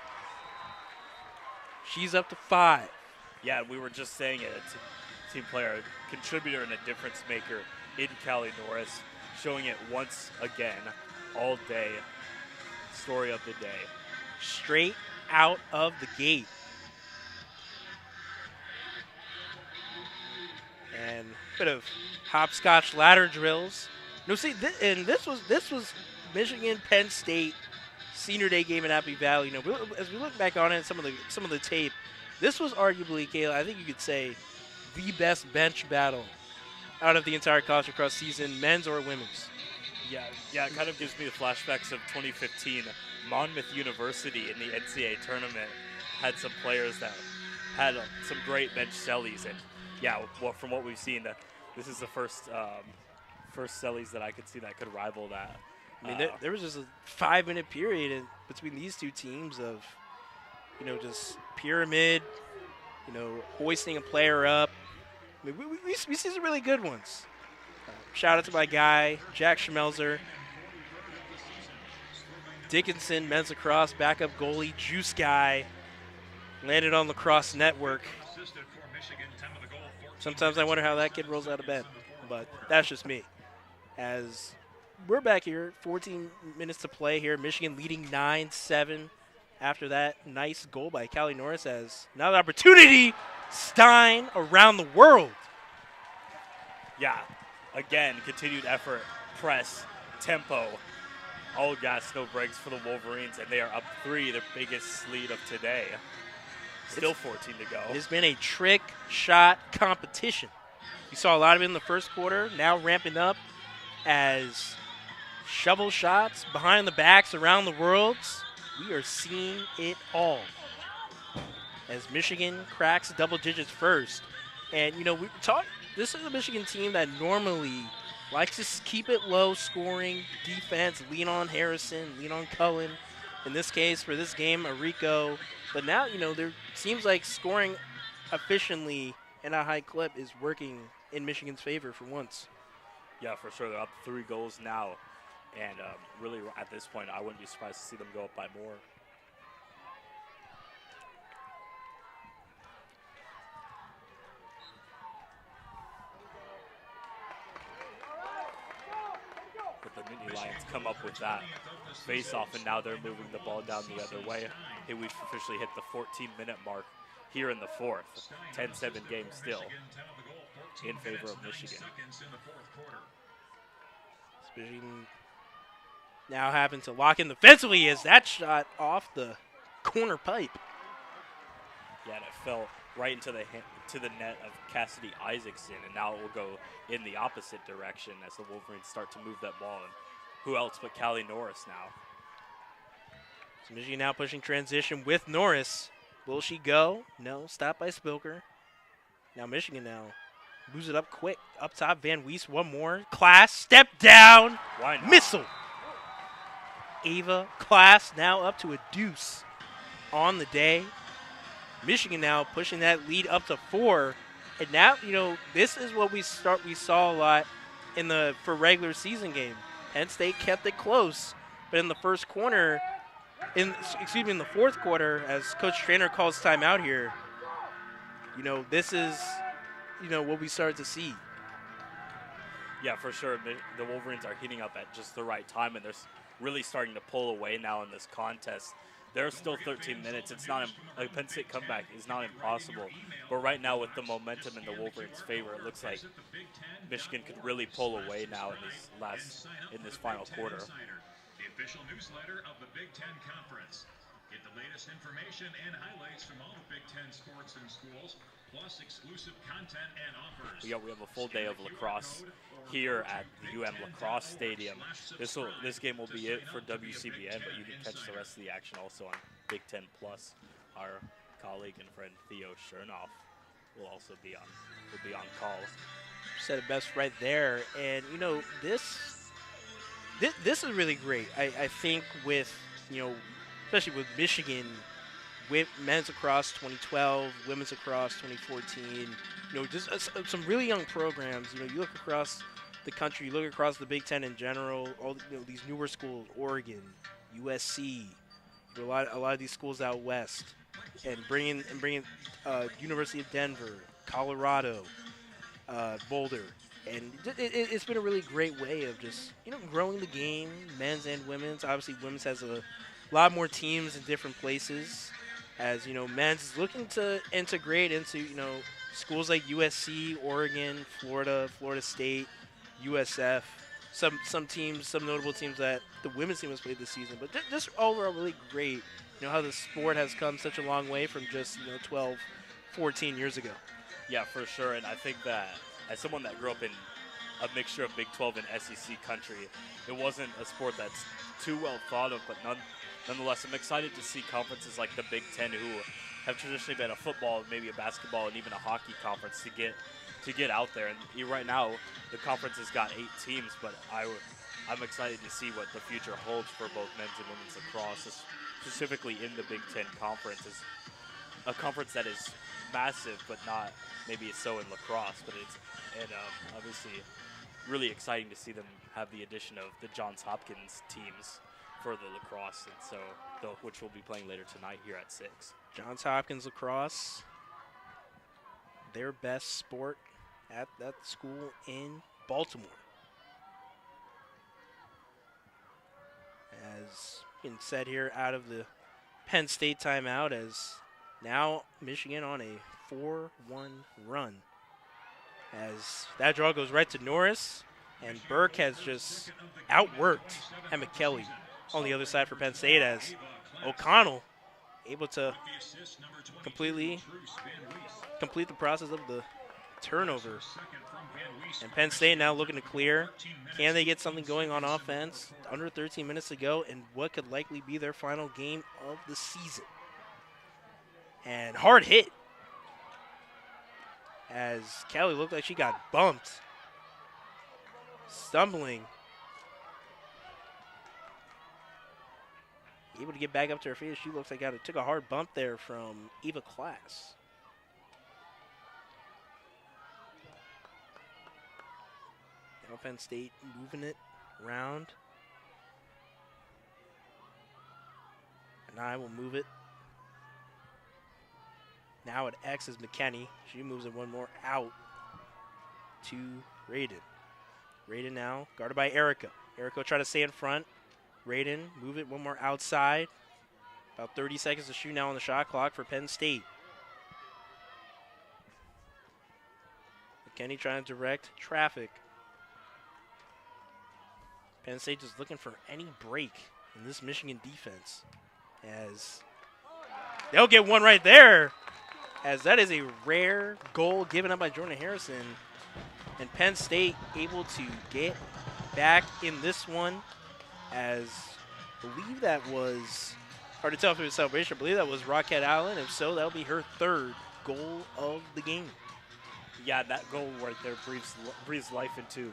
She's up to 5. Yeah, we were just saying it. Team player, contributor, and a difference maker in Callie Norris. Showing it once again, all day. Story of the day. Straight out of the gate. And a bit of hopscotch ladder drills. No, see, this was Michigan Penn State senior day game in Happy Valley. As we look back on it, some of the tape, this was arguably, Kayla, I think you could say, the best bench battle out of the entire college lacrosse season, men's or women's. Yeah, it kind of gives me the flashbacks of 2015. Monmouth University in the NCAA tournament had some players that had some great bench sellies, and from what we've seen, this is the first sellies that I could see that could rival that. I mean, there was just a 5-minute period between these two teams of, just pyramid, hoisting a player up. I mean, we see some really good ones. Shout out to my guy, Jack Schmelzer. Dickinson, men's lacrosse, backup goalie, juice guy. Landed on Lacrosse Network. Sometimes I wonder how that kid rolls out of bed, but that's just me. As we're back here, 14 minutes to play here. Michigan leading 9-7 after that nice goal by Callie Norris. As another opportunity, Stein around the world. Yeah, again, continued effort, press, tempo, all gas, no breaks for the Wolverines, and they are up 3, their biggest lead of today. Still 14 to go. It's been a trick shot competition. You saw a lot of it in the first quarter, now ramping up as shovel shots behind the backs around the world. We are seeing it all as Michigan cracks double digits first. And, you know, this is a Michigan team that normally likes to keep it low scoring, defense, lean on Harrison, lean on Cullen. In this case, for this game, Arico. But now, you know, there seems like scoring efficiently and a high clip is working in Michigan's favor for once. Yeah, for sure. They're up 3 goals now. And really, at this point, I wouldn't be surprised to see them go up by more. But the Nittany Lions come up with that face-off, and now they're moving the ball down the other way. Hey, we've officially hit the 14-minute mark here in the fourth. 10-7 game still in favor of Michigan. Michigan now having to lock in defensively as that shot off the corner pipe. Yeah, and it fell right into the net of Cassidy Isaacson, and now it will go in the opposite direction as the Wolverines start to move that ball. And who else but Callie Norris now? So Michigan now pushing transition with Norris. Will she go? No. Stopped by Spilker. Now Michigan now moves it up quick. Up top, Van Wees, one more. Class, step down. Why not? Missile. Ava Class now up to a deuce on the day. Michigan now pushing that lead up to 4. And now, you know, this is what we saw a lot in the regular season game. Penn State kept it close, but in the first quarter, in the fourth quarter, as Coach Trainer calls timeout here, you know, this is, you know, what we started to see. Yeah, for sure. The Wolverines are heating up at just the right time, and they're really starting to pull away now in this contest. There's still 13 minutes. It's not a Penn State comeback is not impossible, but right now with the momentum in the Wolverines' favor, it looks like Michigan could really pull away now in this final quarter. The official newsletter of the Big Ten Conference. Get the latest information and highlights from all the Big Ten sports and schools, plus exclusive content and offers. Yeah, we have a full day of lacrosse here at the Lacrosse Stadium. This game will be it for WCBN, but you can catch the rest of the action also on Big Ten Plus. Our colleague and friend Theo Chernoff will also be on call. Said it best right there, and you know this is really great. I think with, you know, especially with Michigan, with men's lacrosse 2012, women's lacrosse 2014, you know, just some really young programs. You know, you look across the country, you look across the Big Ten in general, all, you know, these newer schools, Oregon, USC, a lot of these schools out west, and bringing University of Denver, Colorado, Boulder. And it's been a really great way of just, you know, growing the game, men's and women's. Obviously, women's has a lot more teams in different places. As, you know, men's is looking to integrate into, you know, schools like USC, Oregon, Florida, Florida State, USF. Some notable teams that the women's team has played this season. But just overall really great, you know, how the sport has come such a long way from just, you know, 12, 14 years ago. Yeah, for sure. And I think that as someone that grew up in a mixture of Big 12 and SEC country, it wasn't a sport that's too well thought of, but nonetheless, I'm excited to see conferences like the Big Ten, who have traditionally been a football, maybe a basketball, and even a hockey conference, to get out there. And right now, the conference has got 8 teams, but I'm excited to see what the future holds for both men's and women's lacrosse, specifically in the Big Ten conference. Is a conference that is massive, but not maybe so in lacrosse, but obviously really exciting to see them have the addition of the Johns Hopkins teams for the lacrosse, and so which will be playing later tonight here at 6. Johns Hopkins lacrosse, their best sport at that school in Baltimore. As being said here out of the Penn State timeout, as now Michigan on a 4-1 run. As that draw goes right to Norris, and Burke has just outworked Emma Kelly on the other side for Penn State, as O'Connell able to completely complete the process of the turnover. And Penn State now looking to clear. Can they get something going on offense? Under 13 minutes to go in what could likely be their final game of the season. And hard hit, as Kelly looked like she got bumped. Stumbling. Able to get back up to her feet. She looks like took a hard bump there from Eva Class. Now Penn State moving it around. And I will move it. Now at X is McKenney. She moves it one more out to Raiden. Raiden now guarded by Erica. Erica try to stay in front. Raiden move it one more outside. About 30 seconds to shoot now on the shot clock for Penn State. McKenney trying to direct traffic. Penn State just looking for any break in this Michigan defense, as they'll get one right there, as that is a rare goal given up by Jordan Harrison, and Penn State able to get back in this one, as I believe that was, hard to tell through the celebration, I believe that was Rockette Allen. If so, that'll be her third goal of the game. Yeah, that goal right there breathes life into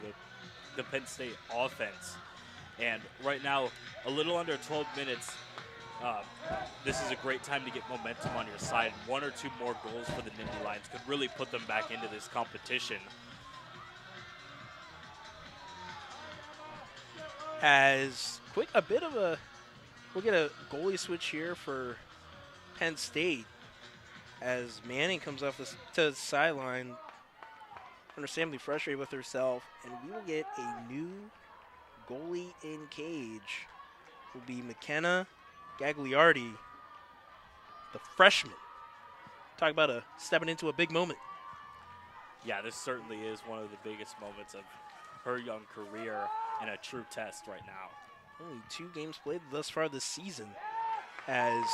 the Penn State offense. And right now, a little under 12 minutes, this is a great time to get momentum on your side. One or two more goals for the Nittany Lions could really put them back into this competition. As we'll get a goalie switch here for Penn State, as Manning comes off to the sideline, understandably frustrated with herself, and we will get a new goalie in cage. Will be McKenna Gagliardi, the freshman. Talk about stepping into a big moment. Yeah, this certainly is one of the biggest moments of her young career, and a true test right now. Only 2 games played thus far this season, as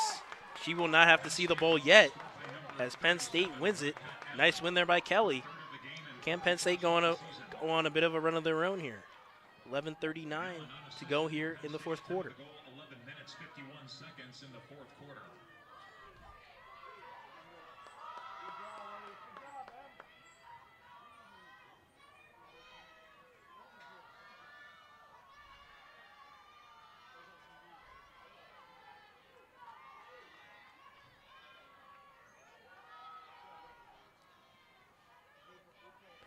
she will not have to see the ball yet, as Penn State wins it. Nice win there by Kelly. Can Penn State go on a bit of a run of their own here? 11:39 to go here in the fourth quarter. 11 minutes, 51 seconds in the fourth quarter.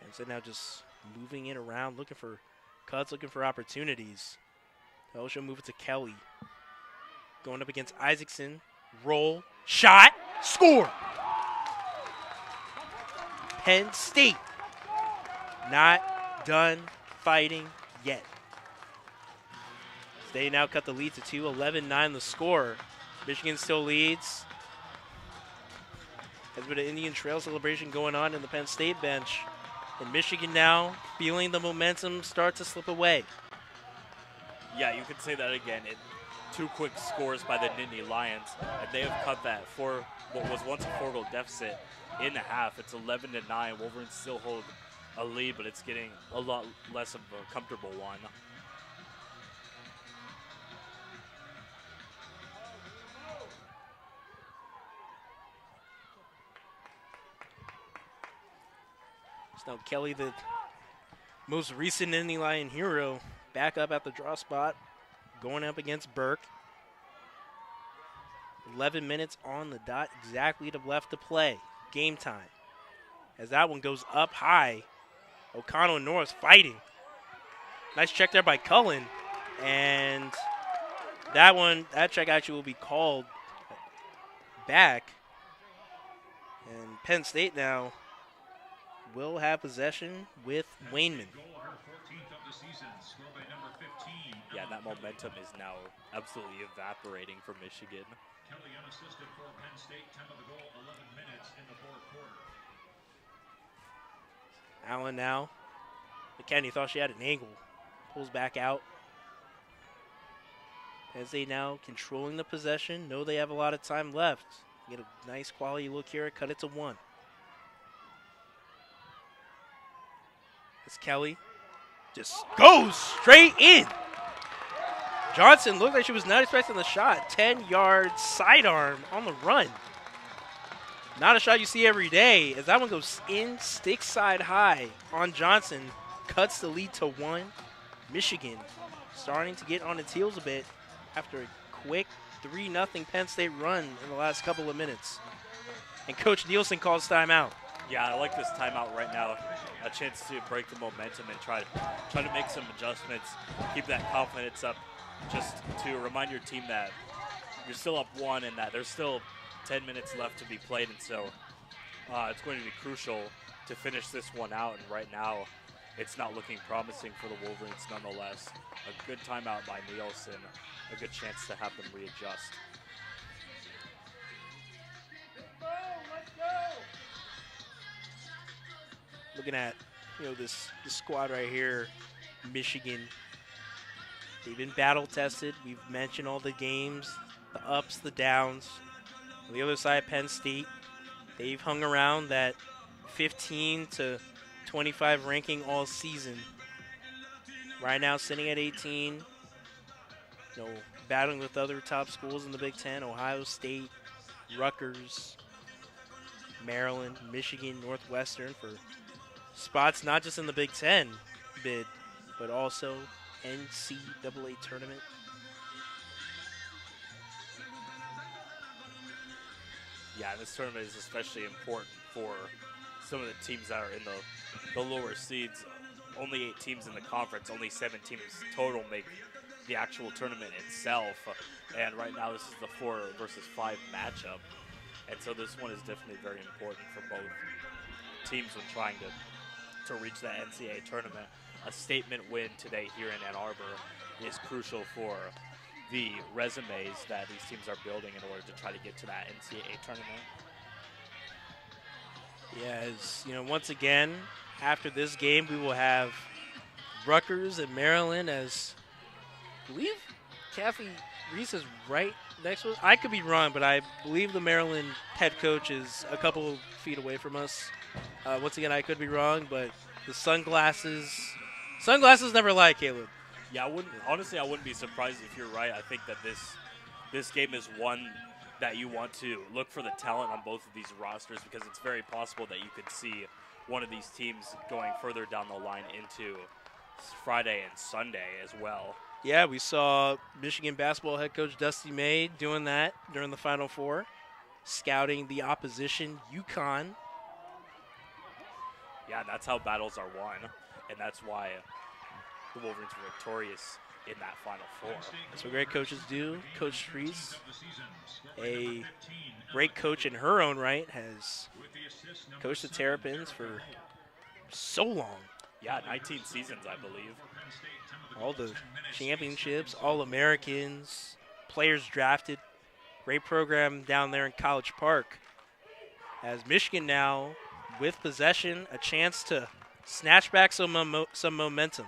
Penn State now just moving it around, looking for cuts, looking for opportunities. They'll move it to Kelly. Going up against Isaacson. Roll. Shot. Score. Penn State not done fighting yet. They now cut the lead to 2. 11-9 the score. Michigan still leads. Has been an Indian Trail celebration going on in the Penn State bench. And Michigan now feeling the momentum start to slip away. Yeah, you could say that again. 2 quick scores by the Nittany Lions, and they have cut that for what was once a 4-goal deficit in half. It's 11-9. Wolverines still hold a lead, but it's getting a lot less of a comfortable one. Now Kelly, the most recent Nittany Lion hero, back up at the draw spot, going up against Burke. 11 minutes on the dot, exactly to left to play. Game time. As that one goes up high, O'Connell and Norris fighting. Nice check there by Cullen. And that check actually will be called back. And Penn State now will have possession with Wayneman. Goal, her 14th of the season, scored by number 15. Yeah, that momentum is now absolutely evaporating for Michigan. Kelly unassisted for Penn State. Time of the goal, 11 minutes in the fourth quarter. Allen now. McKenney thought she had an angle. Pulls back out. Penn State now controlling the possession. Know they have a lot of time left. Get a nice quality look here. Cut it to 1. As Kelly just goes straight in. Johnson looked like she was not expecting the shot. 10-yard sidearm on the run. Not a shot you see every day. As that one goes in, stick side high on Johnson. Cuts the lead to 1. Michigan starting to get on its heels a bit after a quick 3-0 Penn State run in the last couple of minutes. And Coach Nielsen calls timeout. Yeah, I like this timeout right now. A chance to break the momentum and try to make some adjustments, keep that confidence up, just to remind your team that you're still up 1 and that there's still 10 minutes left to be played. And so it's going to be crucial to finish this one out. And right now, it's not looking promising for the Wolverines nonetheless. A good timeout by Nielsen, a good chance to have them readjust. Looking at, this squad right here, Michigan. They've been battle tested. We've mentioned all the games, the ups, the downs. On the other side, Penn State, they've hung around that 15 to 25 ranking all season. Right now, sitting at 18. Battling with other top schools in the Big Ten: Ohio State, Rutgers, Maryland, Michigan, Northwestern for spots not just in the Big Ten bid, but also NCAA tournament. Yeah, this tournament is especially important for some of the teams that are in the lower seeds. Only 8 teams in the conference, only 7 teams total make the actual tournament itself. And right now this is the 4 versus 5 matchup. And so this one is definitely very important for both teams when trying to reach that NCAA tournament. A statement win today here in Ann Arbor is crucial for the resumes that these teams are building in order to try to get to that NCAA tournament. Yeah, once again, after this game, we will have Rutgers and Maryland, as I believe Kathy Reese is right next to us. I could be wrong, but I believe the Maryland head coach is a couple feet away from us. Once again, I could be wrong, but the sunglasses never lie, Caleb. Yeah, I wouldn't be surprised if you're right. I think that this game is one that you want to look for the talent on both of these rosters, because it's very possible that you could see one of these teams going further down the line into Friday and Sunday as well. Yeah, we saw Michigan basketball head coach Dusty May doing that during the Final Four, scouting the opposition, UConn. Yeah, that's how battles are won, and that's why the Wolverines were victorious in that Final Four. That's what great coaches do. Coach Reese, a great coach in her own right, has coached the Terrapins for so long. Yeah, 19 seasons, I believe. All the championships, All-Americans, players drafted. Great program down there in College Park. As Michigan now, with possession, a chance to snatch back some momentum.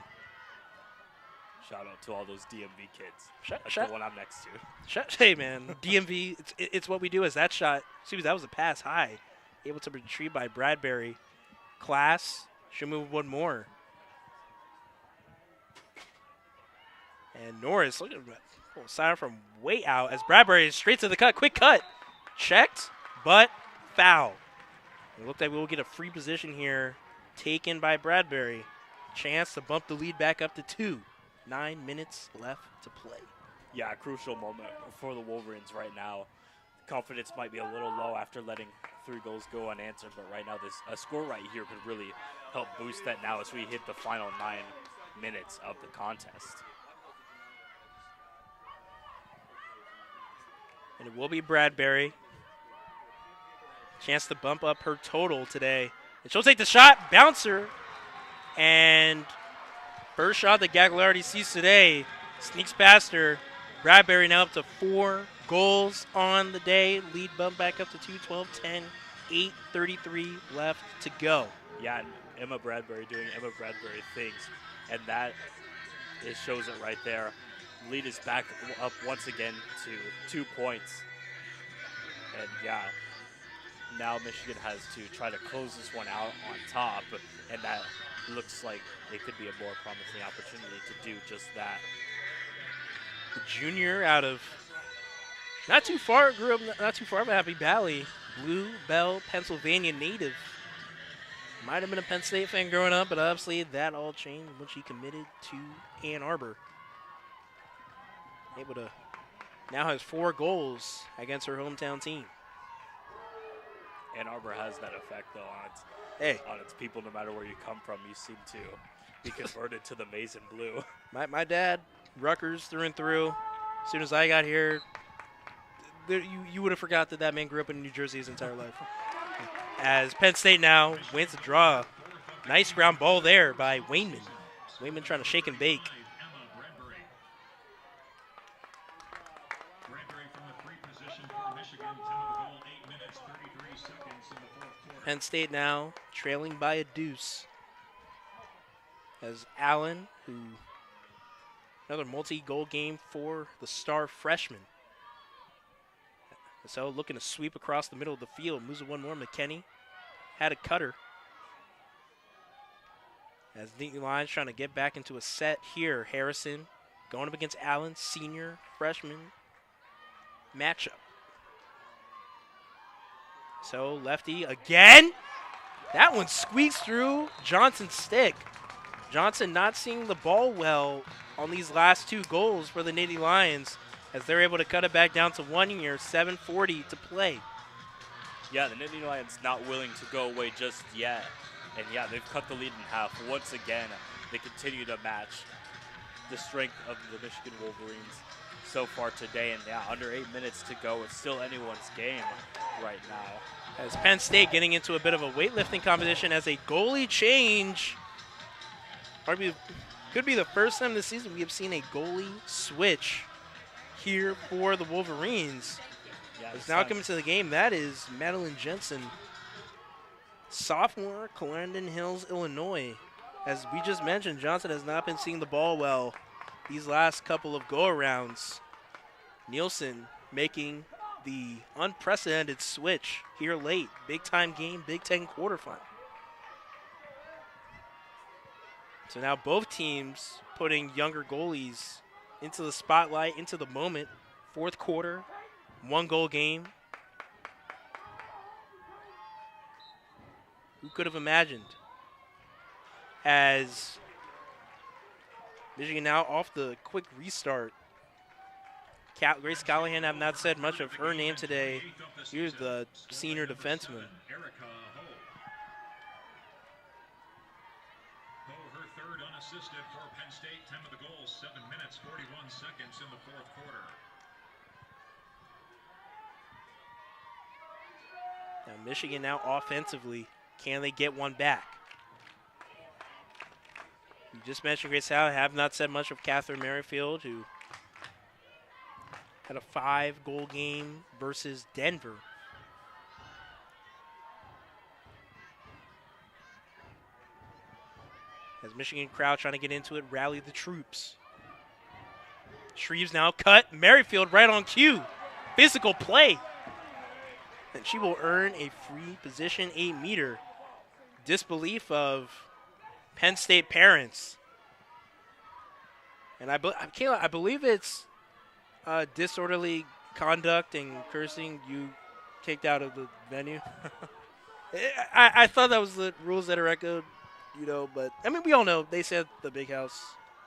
Shout out to all those DMV kids. That's the one I'm next to. Hey, man, DMV, it's what we do. As that shot, that was a pass high. Able to retrieve by Bradbury. Class should move one more. And Norris, look at that. Sign from way out as Bradbury is straight to the cut. Quick cut. Checked, but foul. It looked like we will get a free position here taken by Bradbury. Chance to bump the lead back up to 2. 9 minutes left to play. Yeah, a crucial moment for the Wolverines right now. Confidence might be a little low after letting 3 goals go unanswered, but right now a score right here could really help boost that now as we hit the final 9 minutes of the contest. And it will be Bradbury. Chance to bump up her total today And she'll take the shot, bouncer, and first shot that Gagliardi sees today sneaks past her. Bradbury now up to 4 goals on the day. Lead bump back up to 2, 12, 10, 8:33 left to go. Yeah, and Emma Bradbury doing Emma Bradbury things, and that it shows it right there. Lead is back up once again to 2 points. And yeah, now Michigan has to try to close this one out on top, and that looks like it could be a more promising opportunity to do just that. The junior out of not too far, grew up not too far from Happy Valley, Blue Bell, Pennsylvania native. Might have been a Penn State fan growing up, but obviously that all changed when she committed to Ann Arbor. Able to now has 4 goals against her hometown team. Ann Arbor has that effect, though, on its people. No matter where you come from, you seem to be converted to the maize and blue. My dad, Rutgers through and through. As soon as I got here, you would have forgot that man grew up in New Jersey his entire life. As Penn State now wins the draw. Nice ground ball there by Wayman. Wayman trying to shake and bake. Penn State now trailing by a deuce. As Allen, another multi-goal game for the star freshman. So looking to sweep across the middle of the field. Moves it one more. McKinney had a cutter. As Nittany Lions trying to get back into a set here. Harrison going up against Allen, senior, freshman matchup. So lefty again. That one squeaks through Johnson's stick. Johnson not seeing the ball well on these last 2 goals for the Nittany Lions, as they're able to cut it back down to 1 here, 7:40 to play. Yeah, the Nittany Lions not willing to go away just yet. And yeah, they've cut the lead in half. Once again, they continue to match the strength of the Michigan Wolverines so far today. And yeah, under 8 minutes to go. It's still anyone's game right now. As Penn State getting into a bit of a weightlifting competition as a goalie change. Could be the first time this season we have seen a goalie switch here for the Wolverines. Yeah, It's now coming to the game. That is Madeline Jensen, sophomore, Clarendon Hills, Illinois. As we just mentioned, Johnson has not been seeing the ball well these last couple of go-arounds. Nielsen making the unprecedented switch here late. Big-time game, Big Ten quarterfinal. So now both teams putting younger goalies into the spotlight, into the moment. 4th quarter, 1-goal game. Who could have imagined? As Michigan now off the quick restart. Grace Callahan have not said much of her name today. Here's the senior defenseman. Her third unassisted for Penn State. 10 of the goals, 7 minutes, 41 seconds in the 4th quarter. Now Michigan now offensively, can they get one back? You just mentioned Grace Howe. Have not said much of Catherine Merrifield, who had a 5-goal game versus Denver. As Michigan crowd trying to get into it, rally the troops. Shreves now cut. Merrifield right on cue. Physical play. And she will earn a free position 8-meter. Disbelief of Penn State parents. And I believe it's disorderly conduct and cursing you kicked out of the venue. I thought that was the rules that are echoed, but I mean, we all know they said the big house.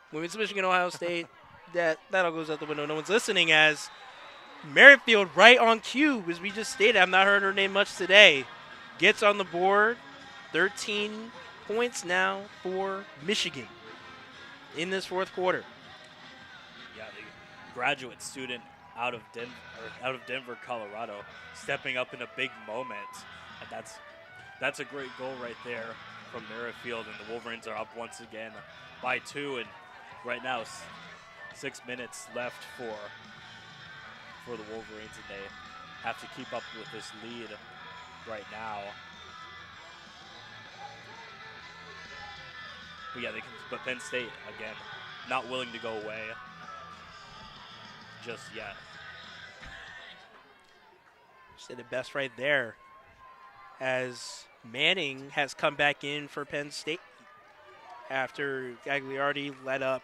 When it's Michigan, Ohio State, that all goes out the window. No one's listening as Merrifield right on cue, as we just stated. I've not heard her name much today. Gets on the board. 13 points now for Michigan in this 4th quarter. Yeah, the graduate student out of Denver, Colorado, stepping up in a big moment, and That's a great goal right there from Merrifield, and the Wolverines are up once again by 2. And right now, 6 minutes left for the Wolverines, and they have to keep up with this lead right now. But yeah, but Penn State again, not willing to go away just yet. Say the best right there, as Manning has come back in for Penn State after Gagliardi let up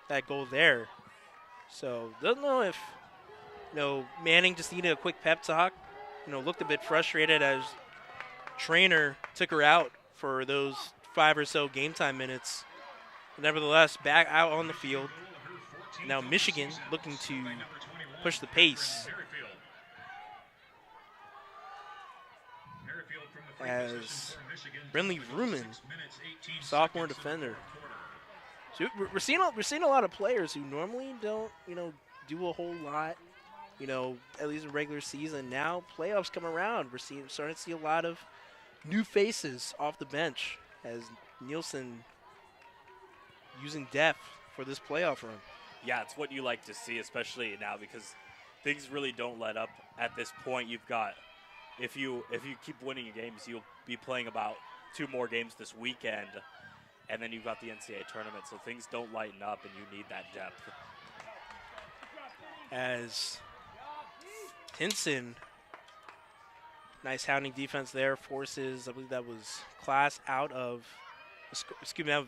that goal there. So don't know if Manning just needed a quick pep talk. Looked a bit frustrated as trainer took her out for those 5 or so game time minutes. Nevertheless, back out on the field. Now Michigan looking to push the pace as Brinley Ruman, sophomore defender. So we're seeing a lot of players who normally don't do a whole lot, at least in regular season. Now playoffs come around, we're starting to see a lot of new faces off the bench as Nielsen using depth for this playoff run. Yeah, it's what you like to see, especially now because things really don't let up at this point. You've got, if you keep winning your games, you'll be playing about 2 more games this weekend, and then you've got the NCAA tournament, so things don't lighten up, and you need that depth. As Hinson, nice hounding defense there, forces, I believe that was Class out of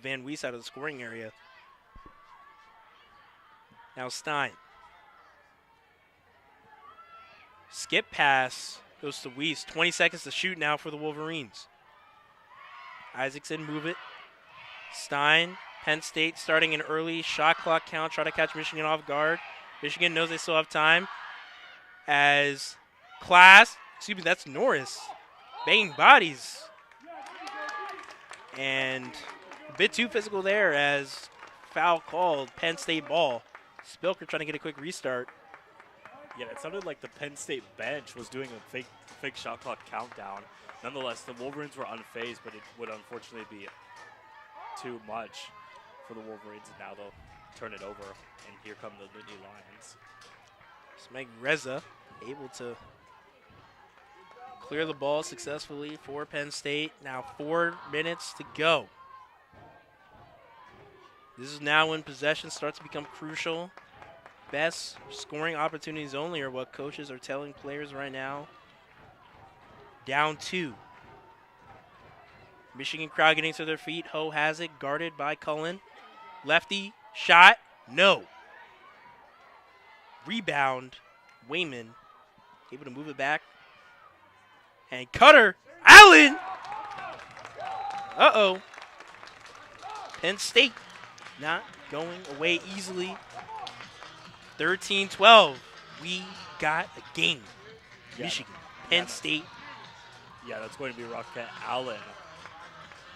Van Weiss out of the scoring area. Now Stein. Skip pass goes to Weiss. 20 seconds to shoot now for the Wolverines. Isaacson move it. Stein, Penn State starting an early shot clock count, try to catch Michigan off guard. Michigan knows they still have time. As that's Norris, banging bodies. And a bit too physical there as foul called, Penn State ball. Spilker trying to get a quick restart. Yeah, it sounded like the Penn State bench was doing a fake shot clock countdown. Nonetheless, the Wolverines were unfazed, but it would unfortunately be too much for the Wolverines, and now they'll turn it over, and here come the Nittany Lions. Smeg Reza able to clear the ball successfully for Penn State. Now 4 minutes to go. This is now when possession starts to become crucial. Best scoring opportunities only are what coaches are telling players right now. Down 2. Michigan crowd getting to their feet. Ho has it, guarded by Cullen. Lefty, shot, no. Rebound, Wayman, able to move it back. And Cutter, Allen! Uh-oh. Penn State not going away easily. 13-12. We got a game. Yeah. Michigan, Penn State. Yeah, that's going to be Rocket Allen.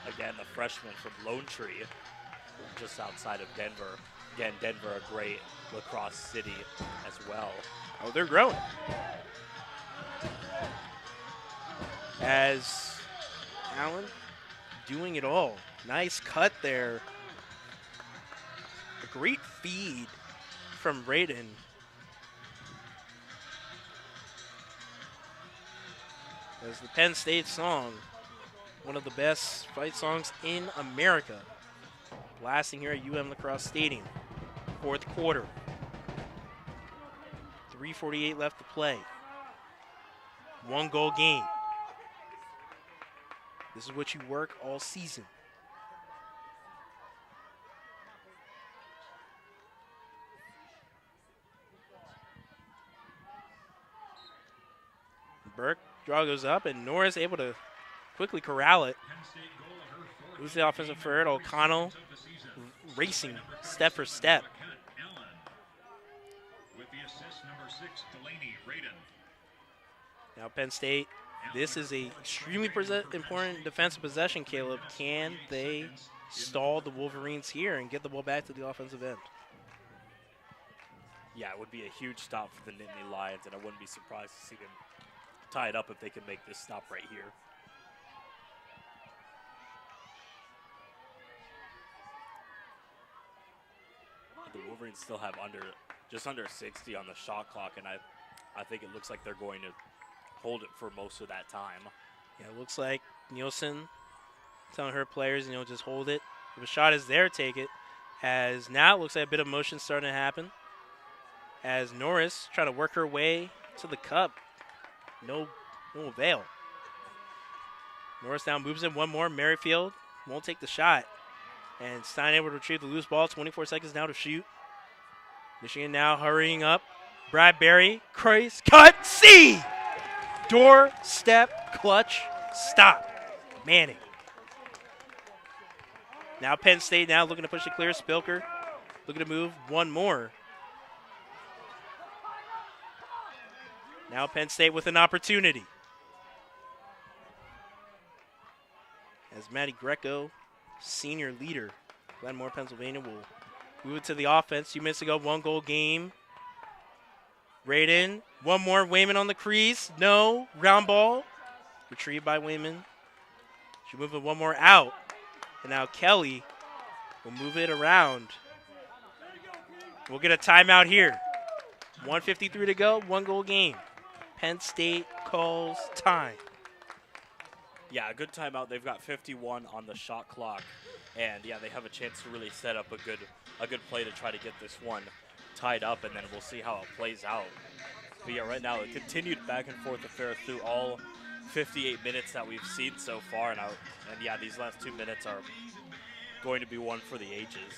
Again, the freshman from Lone Tree, just outside of Denver. Again, Denver, a great lacrosse city as well. Oh, they're growing. As Allen doing it all. Nice cut there. A great feed from Braden. As the Penn State song, one of the best fight songs in America, blasting here at UM Lacrosse Stadium. 4th quarter. 3:48 left to play. 1 goal game. This is what you work all season. Burke, draw goes up, and Norris able to quickly corral it. Who's the offensive third? O'Connell racing step for step. Now Penn State, this is a extremely important defensive possession, Caleb. Can they stall the Wolverines here and get the ball back to the offensive end? Yeah, it would be a huge stop for the Nittany Lions, and I wouldn't be surprised to see them tie it up if they can make this stop right here. Wolverines still have just under 60 on the shot clock, and I think it looks like they're going to hold it for most of that time. Yeah, it looks like Nielsen telling her players, just hold it. If a shot is there, take it. As now it looks like a bit of motion starting to happen. As Norris trying to work her way to the cup. No avail. Norris now moves in one more. Merrifield won't take the shot. And Stein able to retrieve the loose ball. 24 seconds now to shoot. Michigan now hurrying up. Bradbury, Kreis, cut, C! Doorstep, clutch, stop. Manning. Now Penn State now looking to push it clear. Spilker looking to move one more. Now Penn State with an opportunity. As Matty Greco, senior leader, Glenmore, Pennsylvania, will move it to the offense. 2 minutes ago, 1-goal game. Raiden, one more. Wayman on the crease. No. Ground ball. Retrieved by Wayman. She'll move it one more out. And now Kelly will move it around. We'll get a timeout here. 1:53 to go, 1-goal game. Penn State calls time. Yeah, a good timeout. They've got 51 on the shot clock. And, yeah, they have a chance to really set up a good play to try to get this one tied up, and then we'll see how it plays out. But, yeah, right now, a continued back-and-forth affair through all 58 minutes that we've seen so far. And yeah, these last 2 minutes are going to be one for the ages.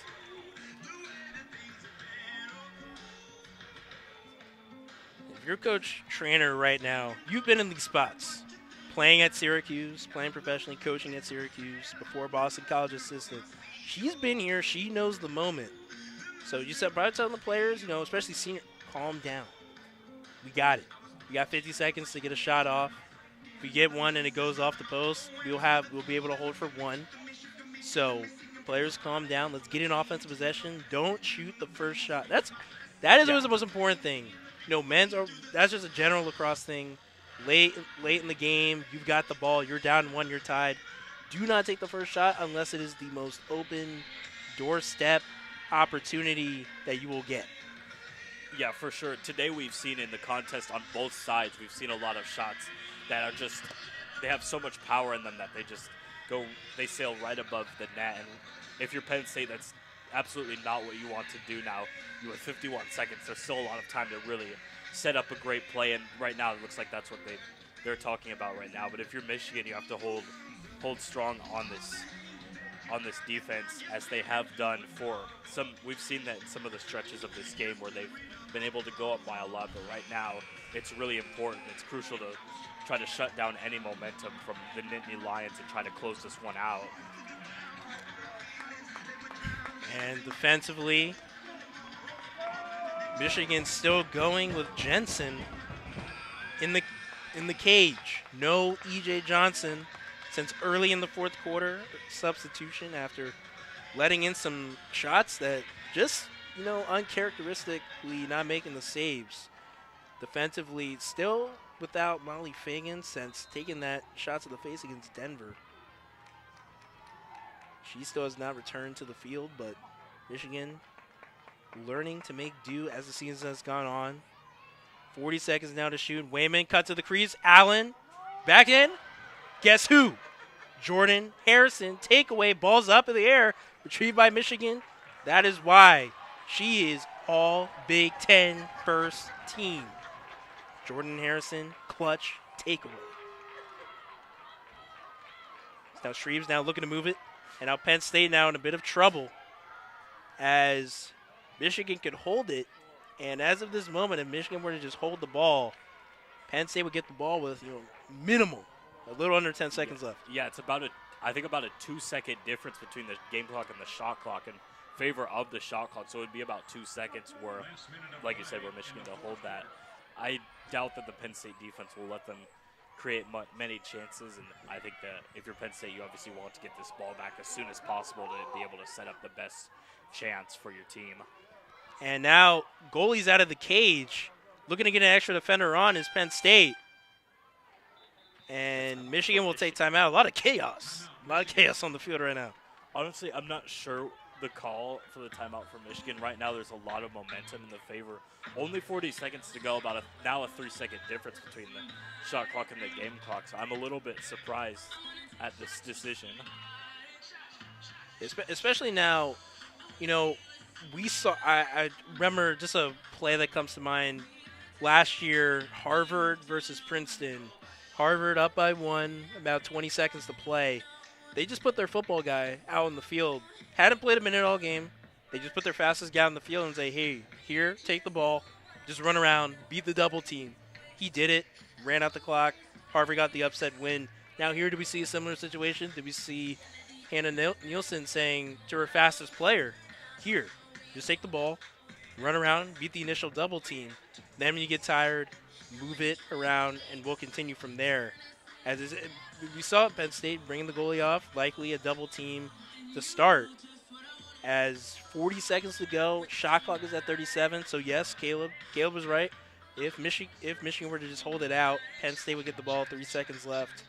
If you're coach trainer right now, you've been in these spots. Playing at Syracuse, playing professionally, coaching at Syracuse, before Boston College assistant. She's been here. She knows the moment. So you said, probably telling the players, especially senior, calm down. We got it. We got 50 seconds to get a shot off. If we get one and it goes off the post, we'll be able to hold for one. So players, calm down. Let's get an offensive possession. Don't shoot the first shot. That is always the most important thing. That's just a general lacrosse thing. Late in the game, you've got the ball. You're down 1. You're tied. Do not take the first shot unless it is the most open doorstep opportunity that you will get. Yeah, for sure. Today we've seen in the contest on both sides, we've seen a lot of shots that are just, they have so much power in them that they sail right above the net. And if you're Penn State, that's absolutely not what you want to do now. You have 51 seconds. There's still a lot of time to really set up a great play, and right now it looks like that's what they're talking about right now. But if you're Michigan, you have to hold strong on this defense, as they have done for some. We've seen that in some of the stretches of this game where they've been able to go up by a lot, but right now it's really important. It's crucial to try to shut down any momentum from the Nittany Lions and try to close this one out. And defensively, Michigan still going with Jensen in the cage. No E.J. Johnson since early in the fourth quarter. Substitution after letting in some shots that just, uncharacteristically not making the saves. Defensively, still without Molly Fagan since taking that shot to the face against Denver. She still has not returned to the field, but Michigan learning to make do as the season has gone on. 40 seconds now to shoot. Wayman cut to the crease. Allen back in. Guess who? Jordan Harrison. Takeaway. Ball's up in the air. Retrieved by Michigan. That is why she is all Big Ten first team. Jordan Harrison, clutch takeaway. Now Shreves now looking to move it. And now Penn State now in a bit of trouble as Michigan could hold it. And as of this moment, if Michigan were to just hold the ball, Penn State would get the ball with, minimal, a little under 10 seconds left. Yeah, it's about a 2-second difference between the game clock and the shot clock in favor of the shot clock. So it would be about 2 seconds where, like you said, where Michigan to hold that. I doubt that the Penn State defense will let them create many chances, and I think that if you're Penn State, you obviously want to get this ball back as soon as possible to be able to set up the best chance for your team. And now goalie's out of the cage. Looking to get an extra defender on is Penn State. And Michigan will take timeout. A lot of chaos on the field right now. Honestly, I'm not sure the call for the timeout for Michigan. Right now, there's a lot of momentum in the favor. Only 40 seconds to go, now a 3-second difference between the shot clock and the game clock. So I'm a little bit surprised at this decision. Especially now, we saw. I remember just a play that comes to mind last year: Harvard versus Princeton. Harvard up by 1, about 20 seconds to play. They just put their football guy out on the field. Hadn't played a minute all game. They just put their fastest guy on the field and say, hey, here, take the ball. Just run around, beat the double team. He did it, ran out the clock. Harvard got the upset win. Now here, do we see a similar situation? Did we see Hannah Nielsen saying to her fastest player, here, just take the ball, run around, beat the initial double team. Then when you get tired, move it around, and we'll continue from there. We saw at Penn State bringing the goalie off, likely a double team to start. As 40 seconds to go, shot clock is at 37. So yes, Caleb was right. If Michigan were to just hold it out, Penn State would get the ball, 3 seconds left.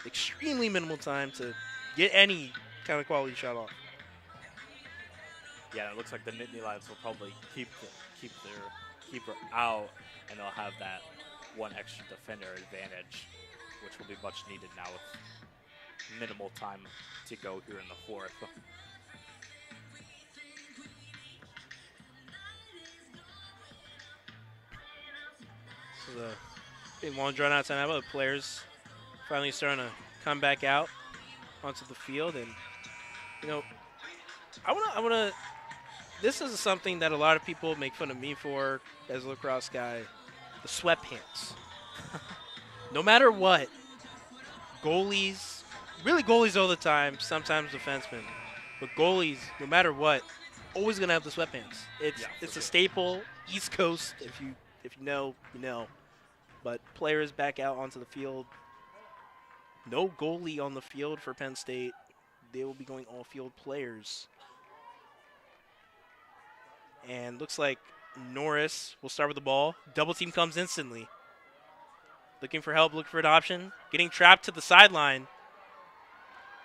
Extremely minimal time to get any kind of quality shot off. Yeah, it looks like the Nittany Lions will probably keep their keeper out, and they'll have that one extra defender advantage, which will be much needed now with minimal time to go here in the fourth. So the big long drawn out time, the players finally starting to come back out onto the field, and I wanna. This is something that a lot of people make fun of me for as a lacrosse guy: the sweatpants. No matter what, goalies all the time, sometimes defensemen, but goalies, no matter what, always gonna have the sweatpants. It's a staple. East Coast, if you know, you know. But players back out onto the field. No goalie on the field for Penn State. They will be going all field players. And looks like Norris will start with the ball. Double team comes instantly. Looking for help, looking for an option. Getting trapped to the sideline.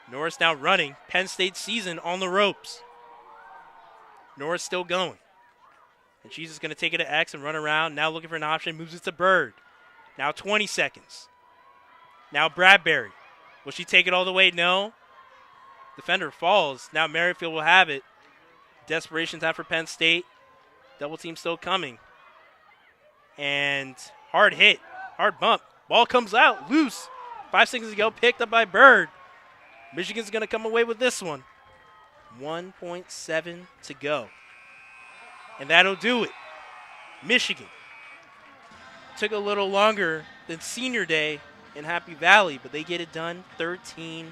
Norris now running. Penn State season on the ropes. Norris still going. And she's just going to take it to X and run around. Now looking for an option. Moves it to Bird. Now 20 seconds. Now Bradbury. Will she take it all the way? No. Defender falls. Now Merrifield will have it. Desperation time for Penn State. Double team still coming. And hard hit. Hard bump. Ball comes out. Loose. 5 seconds to go. Picked up by Bird. Michigan's going to come away with this one. 1.7 to go. And that'll do it. Michigan. Took a little longer than senior day in Happy Valley, but they get it done 13-12.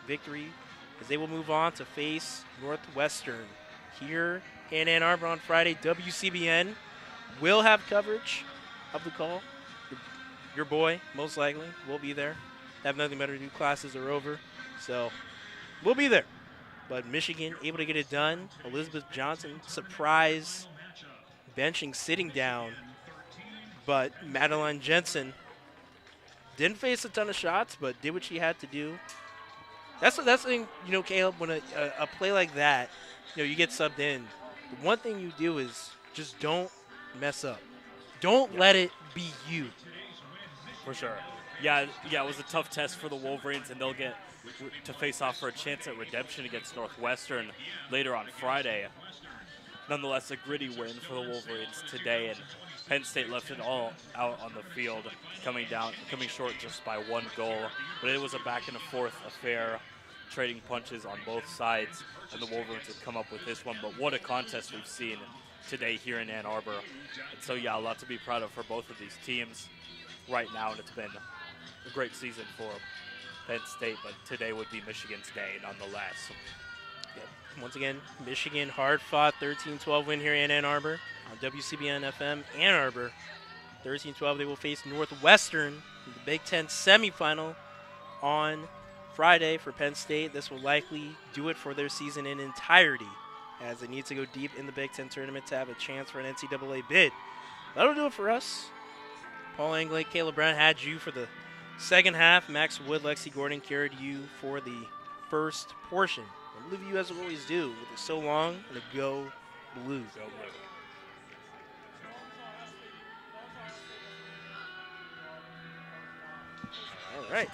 Victory as they will move on to face Northwestern here in Ann Arbor on Friday. WCBN will have coverage of the call. Your boy, most likely, will be there. Have nothing better to do. Classes are over, so we'll be there. But Michigan able to get it done. Elizabeth Johnson, surprise benching, sitting down. But Madeline Jensen didn't face a ton of shots, but did what she had to do. That's the thing, Caleb, when a play like that, you get subbed in, the one thing you do is just don't mess up. Don't let it be you. For sure. Yeah, it was a tough test for the Wolverines, and they'll get to face off for a chance at redemption against Northwestern later on Friday. Nonetheless, a gritty win for the Wolverines today, and Penn State left it all out on the field, coming short just by 1 goal. But it was a back-and-forth affair, trading punches on both sides, and the Wolverines have come up with this one. But what a contest we've seen today here in Ann Arbor. And so, a lot to be proud of for both of these teams right now, and it's been a great season for Penn State, but today would be Michigan's day nonetheless. Yep. Once again, Michigan hard-fought 13-12 win here in Ann Arbor on WCBN FM Ann Arbor. 13-12, they will face Northwestern in the Big Ten semifinal on Friday for Penn State. This will likely do it for their season in entirety, as they need to go deep in the Big Ten tournament to have a chance for an NCAA bid. That'll do it for us. Paul Anglade, Caleb Brown had you for the second half. Max Wood, Lexi Gordon carried you for the first portion I believe you guys will always do. With it so long, I'm going to go blue. Go blue. All right.